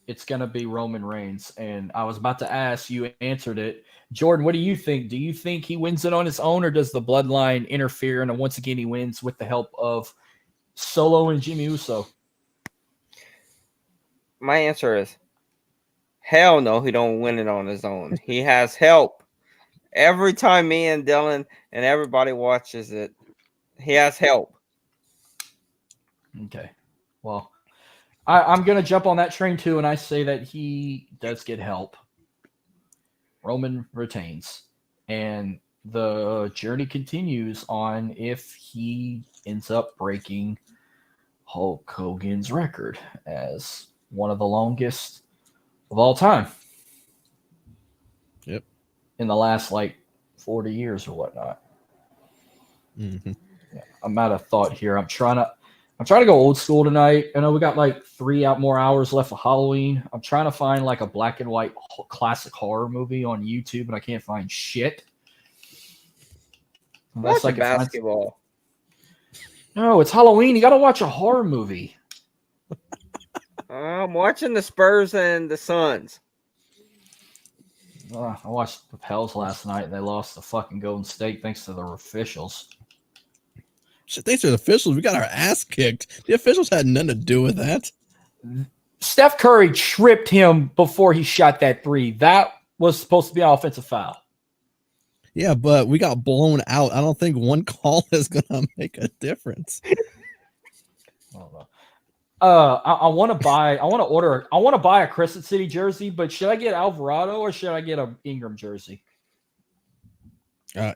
it's going to be Roman Reigns. And I was about to ask, you answered it. Jordan, what do you think? Do you think he wins it on his own, or does the Bloodline interfere? And once again, he wins with the help of Solo and Jimmy Uso. My answer is hell no, he don't win it on his own. He has help. Every time me and Dylan and everybody watches it, he has help. Okay. Well, I'm going to jump on that train too, and I say that he does get help. Roman retains. And the journey continues on if he ends up breaking Hulk Hogan's record as one of the longest of all time. Yep. In the last, 40 years or whatnot. Mm-hmm. Yeah, I'm out of thought here. I'm trying to go old school tonight. I know we got 3 more hours left of Halloween. I'm trying to find a black and white classic horror movie on YouTube, and I can't find shit. Watch basketball. No, it's Halloween. You got to watch a horror movie. I'm watching the Spurs and the Suns. I watched the Pels last night, and they lost to fucking Golden State thanks to the officials. Shit, thanks to the officials, we got our ass kicked. The officials had nothing to do with that. Steph Curry tripped him before he shot that 3. That was supposed to be an offensive foul. Yeah, but we got blown out. I don't think one call is gonna make a difference. I don't know. I want to buy a Crescent City jersey, but should I get Alvarado or should I get a Ingram jersey?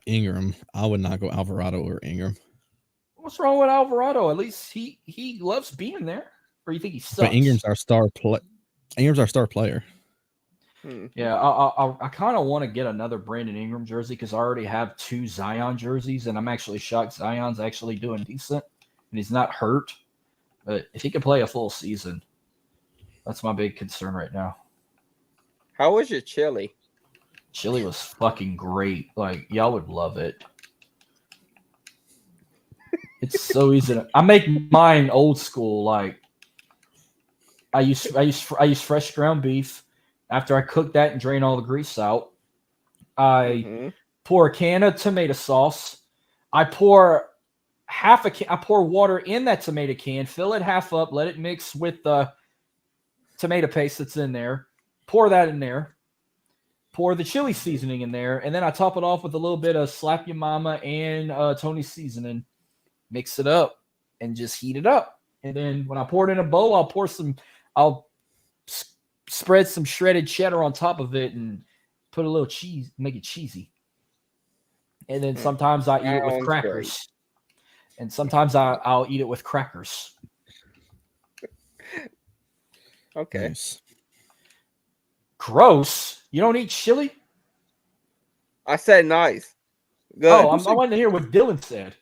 Ingram. I would not go Alvarado or Ingram. What's wrong with Alvarado? At least he loves being there. Or you think he sucks? But Ingram's our star player. Yeah, I kind of want to get another Brandon Ingram jersey because I already have 2 Zion jerseys, and I'm actually shocked Zion's actually doing decent, and he's not hurt. But if he can play a full season, that's my big concern right now. How was your chili? Chili was fucking great. Like, y'all would love it. It's so easy. I make mine old school. Like, I use fresh ground beef. After I cook that and drain all the grease out, I pour a can of tomato sauce. I pour half a can. I pour water in that tomato can, fill it half up, let it mix with the tomato paste that's in there. Pour that in there. Pour the chili seasoning in there, and then I top it off with a little bit of Slap Your Mama and Tony's seasoning. Mix it up and just heat it up. And then when I pour it in a bowl, I'll spread some shredded cheddar on top of it and put a little cheese, make it cheesy. And then sometimes I eat it with crackers. Great. And sometimes I'll eat it with crackers. Okay. Nice. Gross. You don't eat chili? I said nice. Good. Oh, I wanted to hear what Dylan said.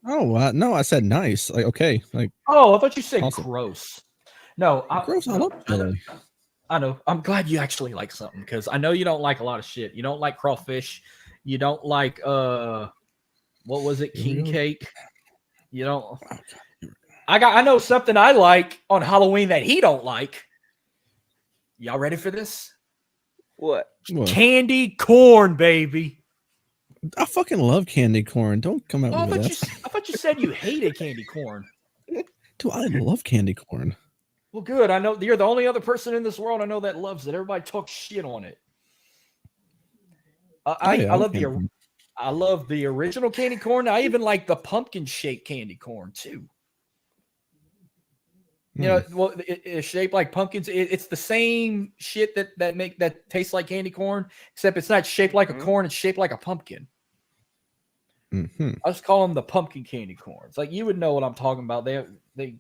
Oh, no, I said nice. Like, okay. Like, oh, I thought you said awesome. Gross. No, gross. I love chili. I know. I'm glad you actually like something because I know you don't like a lot of shit. You don't like crawfish. You don't like what was it? King cake. You don't. I know something I like on Halloween that he don't like. Y'all ready for this? What? Candy corn, baby. I fucking love candy corn. Don't come out with that. I thought you said you hated candy corn. Dude, I love candy corn. Well, good. I know you're the only other person in this world I know that loves it. Everybody talks shit on it. I love the original candy corn. I even like the pumpkin shaped candy corn too. You know, well, it's shaped like pumpkins. It's the same shit that tastes like candy corn, except it's not shaped like a corn. It's shaped like a pumpkin. I just call them the pumpkin candy corns. Like you would know what I'm talking about. They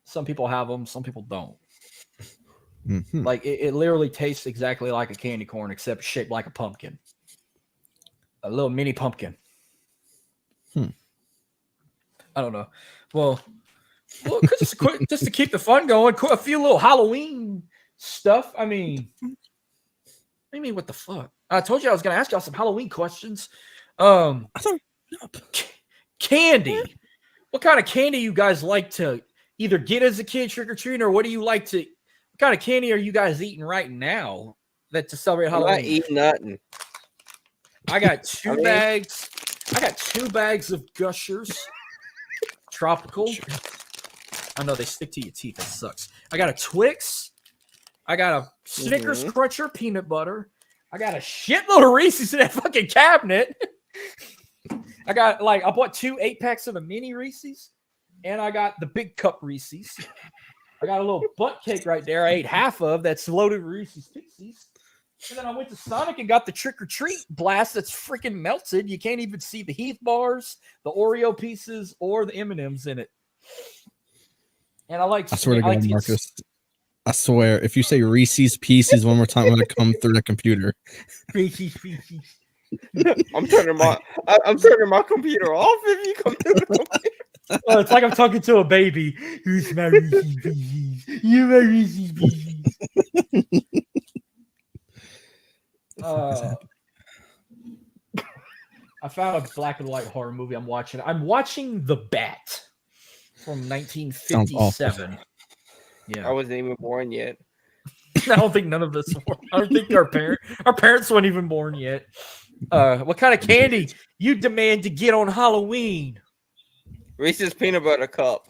some people have them, some people don't. Like it literally tastes exactly like a candy corn, except shaped like a pumpkin, a little mini pumpkin. I don't know. Well, just to keep the fun going, a few little Halloween stuff. I mean, what the fuck? I told you I was going to ask y'all some Halloween questions. Candy. What kind of candy you guys like to either get as a kid trick or treating, or what do you like to? What kind of candy are you guys eating right now to celebrate Halloween? I'm not eating nothing. I got 2 bags. I got 2 bags of Gushers. Tropical. I know they stick to your teeth. That sucks. I got a Twix. I got a Snickers Cruncher peanut butter. I got a shitload of Reese's in that fucking cabinet. I bought 2 8-packs of the mini Reese's, and I got the big cup Reese's. I got a little butt cake right there. I ate half of that's loaded Reese's Pieces. And then I went to Sonic and got the trick or treat blast that's freaking melted. You can't even see the Heath bars, the Oreo pieces, or the M&Ms in it. And I swear to God, Marcus. I swear, if you say Reese's Pieces one more time, I'm gonna come through the computer. Reese's Pieces. I'm turning my computer off if you come through the computer. Oh, it's like I'm talking to a baby. Who's my Reese's Pieces? You my Reese's Pieces. I found a black and white horror movie I'm watching. I'm watching The Bat from 1957. Yeah, I wasn't even born yet. I don't think none of us were. I don't think our parents weren't even born yet. What kind of candy you demand to get on Halloween? Reese's peanut butter cup.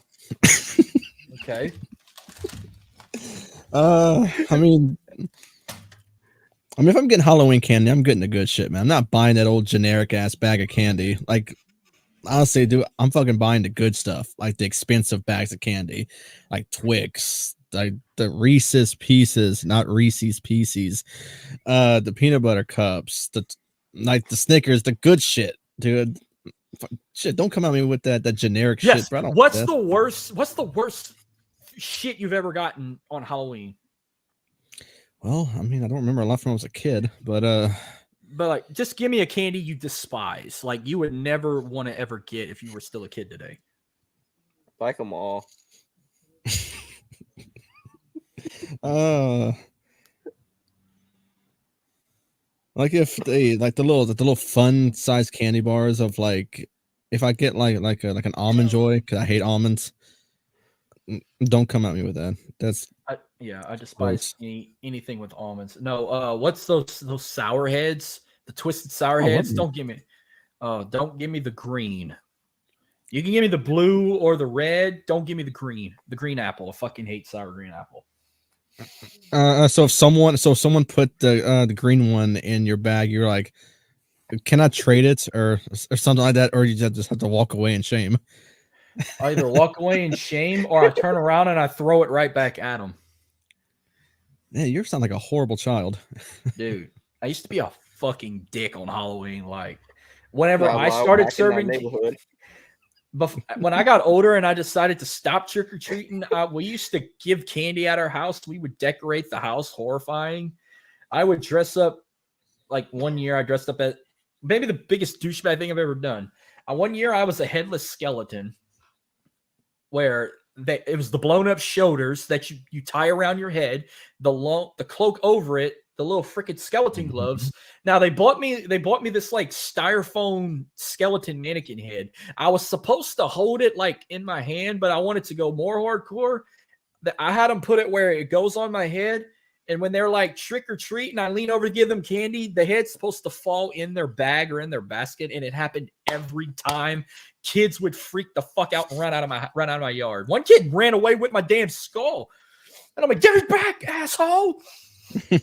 Okay. I mean, if I'm getting Halloween candy, I'm getting the good shit, man. I'm not buying that old generic ass bag of candy. Like, honestly, dude, I'm fucking buying the good stuff, like the expensive bags of candy, like Twix, like the Reese's Pieces, not Reese's Pieces, the peanut butter cups, the Snickers, the good shit, dude. Shit, don't come at me with that generic Yes. shit, bro. What's the worst shit you've ever gotten on Halloween? Well, I mean, I don't remember a lot from when I was a kid, but like, just give me a candy you despise, like you would never want to ever get if you were still a kid today. Like them all. Like if they like the little fun size candy bars of like, if I get like an almond joy, because I hate almonds. Don't come at me with that. I despise anything with almonds. No, what's those sour heads? The twisted sour heads. Don't give me the green. You can give me the blue or the red. Don't give me the green. The green apple. I fucking hate sour green apple. So if someone put the green one in your bag, you're like, can I trade it or something like that, or you just have to walk away in shame? I either walk away in shame or I turn around and I throw it right back at them. Yeah, you sound like a horrible child. Dude, I used to be a fucking dick on Halloween. Like, whenever I started serving, but when I got older and I decided to stop trick-or-treating, we used to give candy at our house. We would decorate the house horrifying. I would dress up, like one year I dressed up as maybe the biggest douchebag thing I've ever done. One year I was a headless skeleton where it was the blown up shoulders that you tie around your head, the cloak over it, the little freaking skeleton gloves. Now they bought me this like styrofoam skeleton mannequin head. I was supposed to hold it like in my hand, but I wanted to go more hardcore. I had them put it where it goes on my head. And when they're like trick or treat and I lean over to give them candy, the head's supposed to fall in their bag or in their basket. And it happened every time. Kids would freak the fuck out and run out of my yard. One kid ran away with my damn skull. And I'm like, give it back, asshole. I'll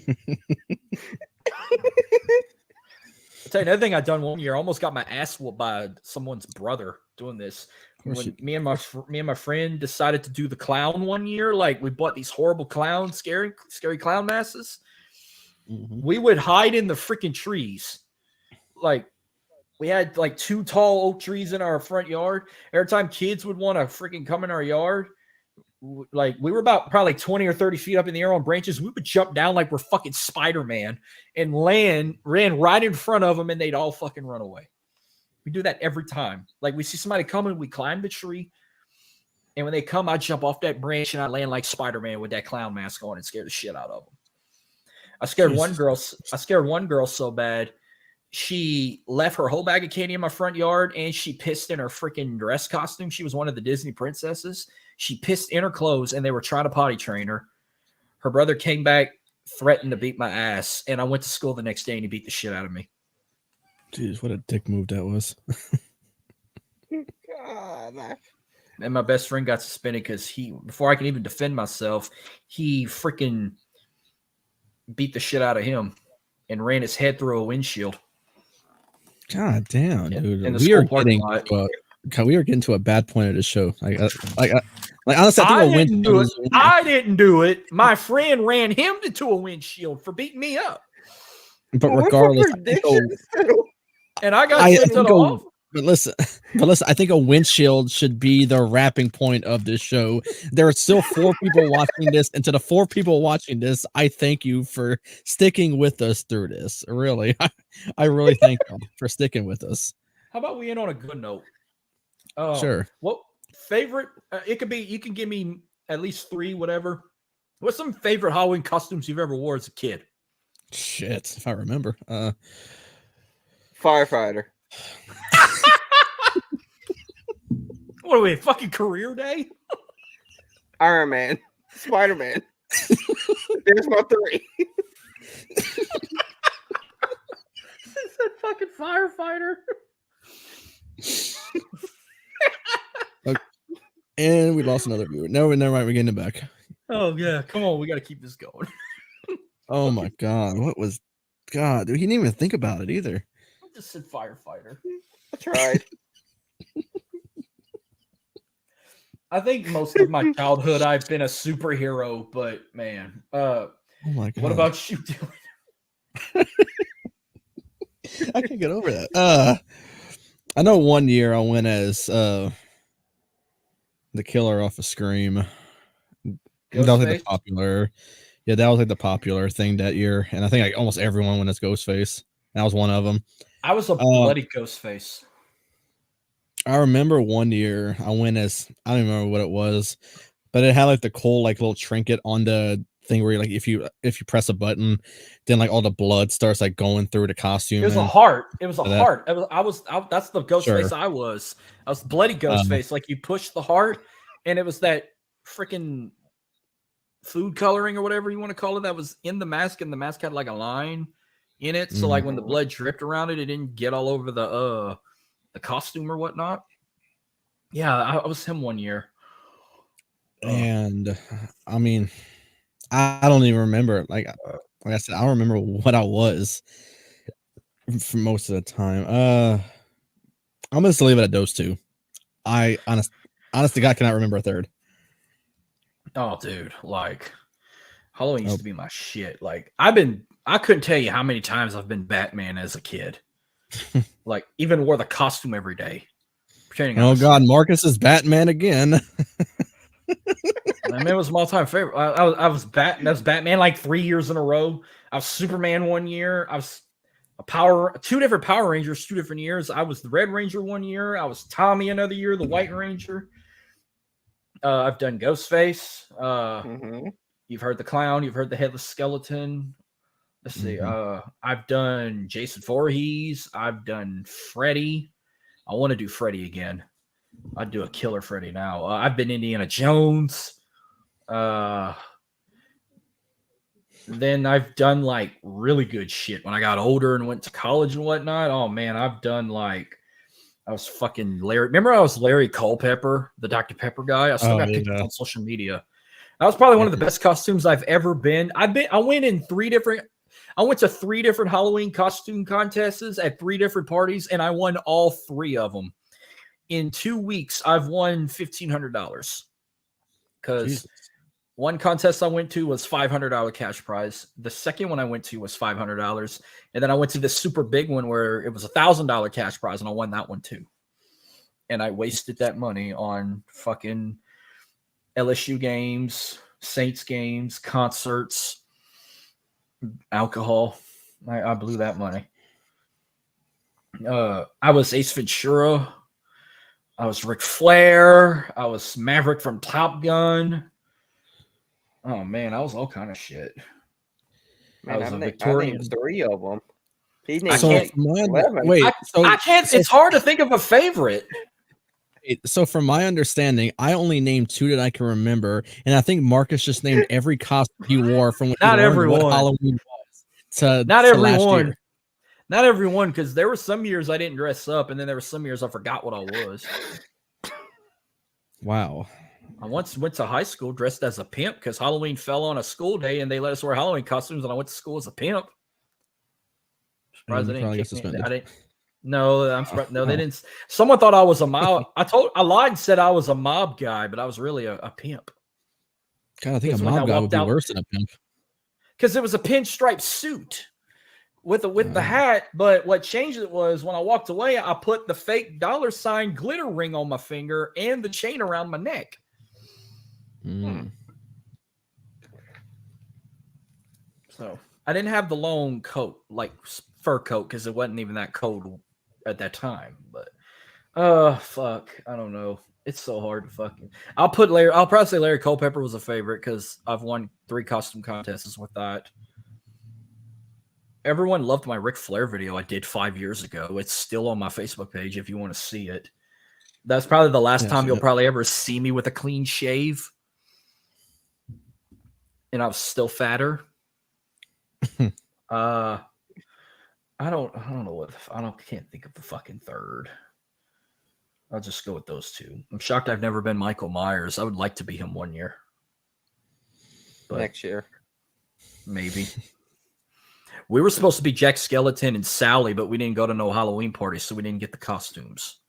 tell you another thing I done one year. I almost got my ass whooped by someone's brother doing this. When me and my friend decided to do the clown one year, like we bought these horrible clowns, scary clown masks. Mm-hmm. We would hide in the freaking trees. Like we had like 2 tall oak trees in our front yard. Every time kids would want to freaking come in our yard, like we were about probably 20 or 30 feet up in the air on branches. We would jump down like we're fucking Spider-Man and ran right in front of them, and they'd all fucking run away. We do that every time. Like we see somebody coming, we climb the tree, and when they come, I jump off that branch and I land like Spider-Man with that clown mask on and scare the shit out of them. I scared one girl so bad, she left her whole bag of candy in my front yard and she pissed in her freaking dress costume. She was one of the Disney princesses. She pissed in her clothes and they were trying to potty train her. Her brother came back, threatened to beat my ass, and I went to school the next day and he beat the shit out of me. Jeez, what a dick move that was. God. And my best friend got suspended because before I could even defend myself, he freaking beat the shit out of him and ran his head through a windshield. God damn, dude. We are getting to a bad point of the show. Like honestly, I didn't do it. My friend ran him into a windshield for beating me up. But regardless, and I got sent to the off. But listen, I think a windshield should be the wrapping point of this show. There are still 4 people watching this, and to the 4 people watching this, I thank you for sticking with us through this. Really, I really thank you for sticking with us. How about we end on a good note? Sure. What favorite? It could be. You can give me at least 3, whatever. What's some favorite Halloween costumes you've ever wore as a kid? Shit, if I remember. Firefighter. What are we, fucking career day? Iron Man. Spider-Man. There's my 3. He said fucking firefighter. Okay. And we lost another viewer. No, never mind. We're getting it back. Oh, yeah. Come on. We got to keep this going. Oh, my God. What was... God, dude, he didn't even think about it either. I just said firefighter. I tried. I think most of my childhood I've been a superhero, but man, oh my God. What about you doing? I can't get over that. I know one year I went as the killer off of Scream. That was like the Ghostface? popular. Yeah, that was like the popular thing that year, and I think like almost everyone went as Ghostface. That was one of them. I was a bloody Ghostface. I remember one year I went as, I don't remember what it was, but it had like the cool like little trinket on the thing where if you press a button, then like all the blood starts like going through the costume. It was a and heart. It was a that. heart. That's the Ghostface Sure. I was. I was bloody Ghostface. Like you push the heart, and it was that freaking food coloring or whatever you want to call it that was in the mask, and the mask had like a line in it. So like when the blood dripped around it, it didn't get all over the costume or whatnot. Yeah, I was him one year. And I mean, I don't even remember. Like I said, I don't remember what I was for most of the time. I'm gonna just leave it at those two. I honest to God cannot remember a third. Oh, dude, like Halloween used to be my shit. Like I couldn't tell you how many times I've been Batman as a kid. Like even wore the costume every day. Oh God, Marcus is Batman again. I mean, it was my all-time favorite. I was Batman like 3 years in a row. I was Superman one year. I was two different Power Rangers, 2 different years. I was the Red Ranger one year. I was Tommy another year, the White Ranger. I've done Ghostface. You've heard the Clown. You've heard the Headless Skeleton. Let's see. I've done Jason Voorhees. I've done Freddy. I want to do Freddy again. I'd do a killer Freddy now. I've been Indiana Jones. Then I've done like really good shit when I got older and went to college and whatnot. Oh man, I've done like I was fucking Larry. Remember I was Larry Culpepper, the Dr. Pepper guy? I still got picked up on social media. That was probably one of the best costumes I've ever been. I went to 3 different Halloween costume contests at 3 different parties, and I won all 3 of them. In 2 weeks, I've won $1,500 because one contest I went to was $500 cash prize. The second one I went to was $500, and then I went to this super big one where it was $1,000 cash prize, and I won that one too. And I wasted that money on fucking LSU games, Saints games, concerts, alcohol. I blew that money. I was Ace Ventura. I was Ric Flair. I was Maverick from Top Gun. Oh man, I was all kind of shit. Man, I was I a Victorian. named 3 of them. He I named can't- 11. Wait, I can't. It's hard to think of a favorite. So from my understanding, I only named 2 that I can remember, and I think Marcus just named every costume he wore from when Not he learned everyone. what Halloween was. Not to last everyone. year. Not everyone, because there were some years I didn't dress up, and then there were some years I forgot what I was. Wow. I once went to high school dressed as a pimp because Halloween fell on a school day, and they let us wear Halloween costumes, and I went to school as a pimp. Surprised they didn't kick me. I didn't. No, I'm surprised. No, they didn't. Someone thought I was a mob. I lied and said I was a mob guy, but I was really a pimp. God, I think a Because when I mob guy would be walked out- worse than a pimp. Because it was a pinstripe suit with the hat. But what changed it was when I walked away, I put the fake $ glitter ring on my finger and the chain around my neck. So I didn't have the long coat, like fur coat, because it wasn't even that cold at that time. But fuck, I don't know. It's so hard to fucking. I'll probably say Larry Culpepper was a favorite because I've won 3 costume contests with that. Everyone loved my Ric Flair video I did 5 years ago. It's still on my Facebook page if you want to see it. That's probably the last time you'll probably ever see me with a clean shave. And I was still fatter. I don't know what can't think of the fucking third. I'll just go with those 2. I'm shocked I've never been Michael Myers. I would like to be him one year. But next year. Maybe. We were supposed to be Jack Skeleton and Sally, but we didn't go to no Halloween party, so we didn't get the costumes.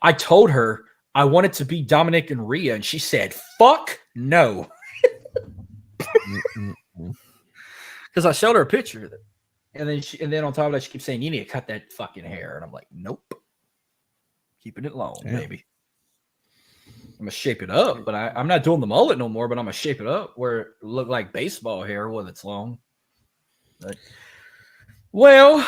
I told her I wanted to be Dominic and Rhea, and she said, fuck no. Because I showed her a picture of it. And then on top of that, she keeps saying, "You need to cut that fucking hair." And I'm like, "Nope, keeping it long, baby. I'm gonna shape it up, but I'm not doing the mullet no more. But I'm gonna shape it up where it look like baseball hair when it's long." But, well,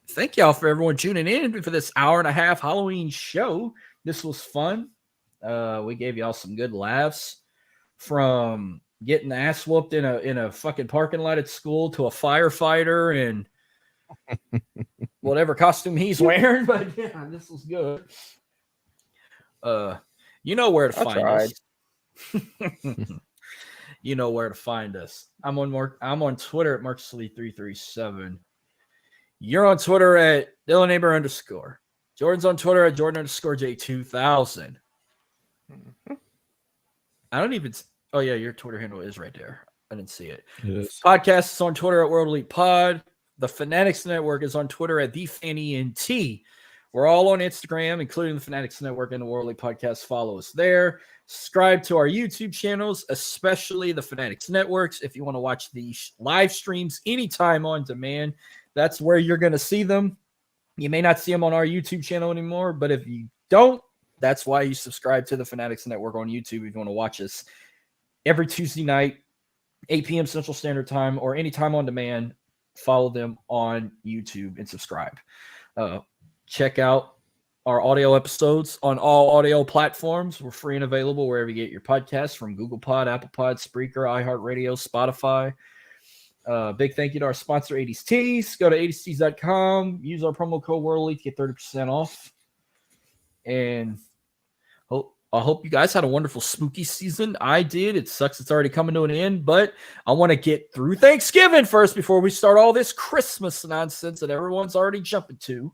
thank y'all for everyone tuning in for this hour and a half Halloween show. This was fun. We gave y'all some good laughs, from getting the ass whooped in a fucking parking lot at school to a firefighter and whatever costume he's wearing. But yeah, this was good. You know where to find us. You know where to find us. I'm on Twitter at Marksley337. You're on Twitter at DylanNeighbor_. Jordan's on Twitter at Jordan_J2000. I don't even. Oh yeah, your Twitter handle is right there. I didn't see it. Podcast is on Twitter at World Elite Pod. The Fanatics Network is on Twitter at TheFanEnt. We're all on Instagram, including the Fanatics Network and the World Elite Podcast. Follow us there. Subscribe to our YouTube channels, especially the Fanatics Networks. If you want to watch the live streams anytime on demand, that's where you're going to see them. You may not see them on our YouTube channel anymore, but if you don't, that's why you subscribe to the Fanatics Network on YouTube if you want to watch us every Tuesday night, 8 p.m. Central Standard Time, or anytime on demand. Follow them on YouTube and subscribe. Check out our audio episodes on all audio platforms. We're free and available wherever you get your podcasts, from Google Pod, Apple Pod, Spreaker, iHeartRadio, Spotify. Big thank you to our sponsor, 80s Tees. Go to 80stees.com. Use our promo code WorldElite to get 30% off. And I hope you guys had a wonderful spooky season. I did. It sucks it's already coming to an end, but I want to get through Thanksgiving first before we start all this Christmas nonsense that everyone's already jumping to.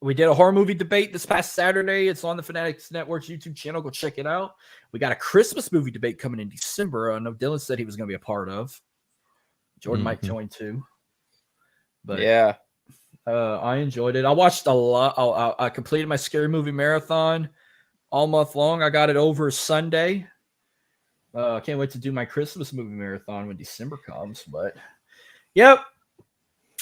We did a horror movie debate this past Saturday. It's on the Fanatics Network's YouTube channel. Go check it out. We got a Christmas movie debate coming in December. I know Dylan said he was going to be a part of. Jordan might join too. But yeah, I enjoyed it. I watched a lot. I completed my scary movie marathon all month long. I got it over Sunday. I can't wait to do my Christmas movie marathon when December comes. But yep.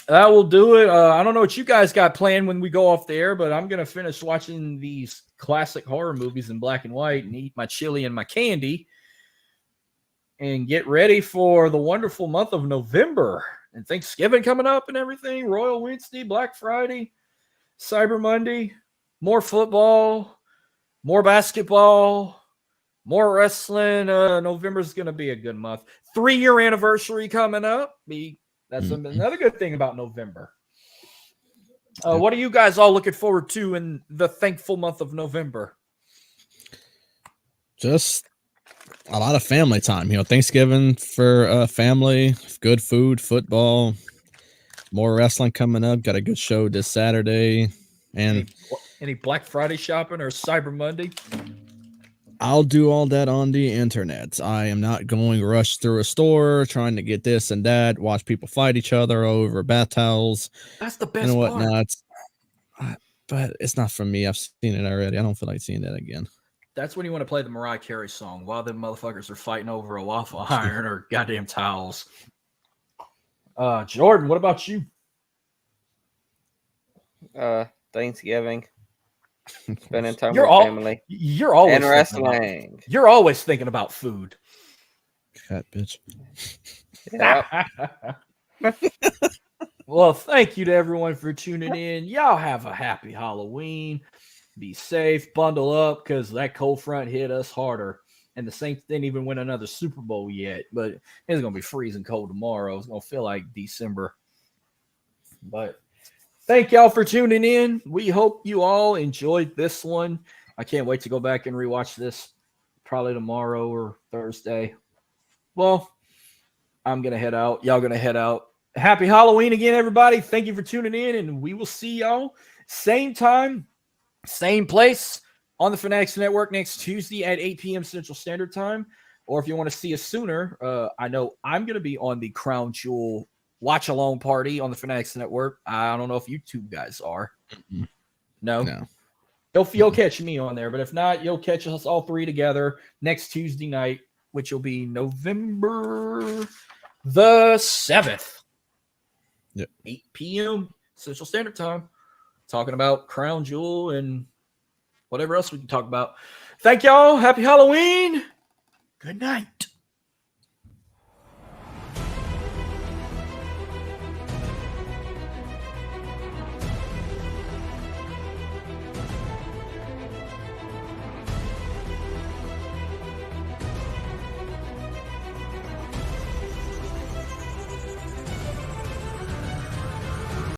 That will do it. I don't know what you guys got planned when we go off the air, but I'm going to finish watching these classic horror movies in black and white and eat my chili and my candy and get ready for the wonderful month of November and Thanksgiving coming up and everything. Royal Wednesday, Black Friday, Cyber Monday, more football, more basketball, more wrestling. November is going to be a good month. 3-year anniversary coming up. That's another good thing about November. What are you guys all looking forward to in the thankful month of November? Just a lot of family time. Thanksgiving for family, good food, football, more wrestling coming up. Got a good show this Saturday. And any Black Friday shopping or Cyber Monday? I'll do all that on the internet. I am not going rush through a store trying to get this and that, watch people fight each other over bath towels. That's the best and whatnot. But it's not for me. I've seen it already. I don't feel like seeing that again. That's when you want to play the Mariah Carey song while them motherfuckers are fighting over a waffle iron or goddamn towels. Jordan, what about you? Thanksgiving. Spending time with family. You're always and wrestling. You're always thinking about food. Fat bitch. Yep. Well, thank you to everyone for tuning in. Y'all have a happy Halloween. Be safe, bundle up, because that cold front hit us harder. And the Saints didn't even win another Super Bowl yet, but it's going to be freezing cold tomorrow. It's going to feel like December. But thank y'all for tuning in. We hope you all enjoyed this one. I can't wait to go back and rewatch this probably tomorrow or Thursday. Well, I'm going to head out. Y'all going to head out. Happy Halloween again, everybody. Thank you for tuning in, and we will see y'all same time, same place on the Fanatics Network next Tuesday at 8 p.m. Central Standard Time. Or if you want to see us sooner, I know I'm going to be on the Crown Jewel watch-along party on the Fanatics Network. I don't know if you two guys are. No. You'll catch me on there, but if not, you'll catch us all three together next Tuesday night, which will be November the 7th. Yep. 8 p.m. Central Standard Time. Talking about Crown Jewel and whatever else we can talk about. Thank y'all. Happy Halloween. Good night.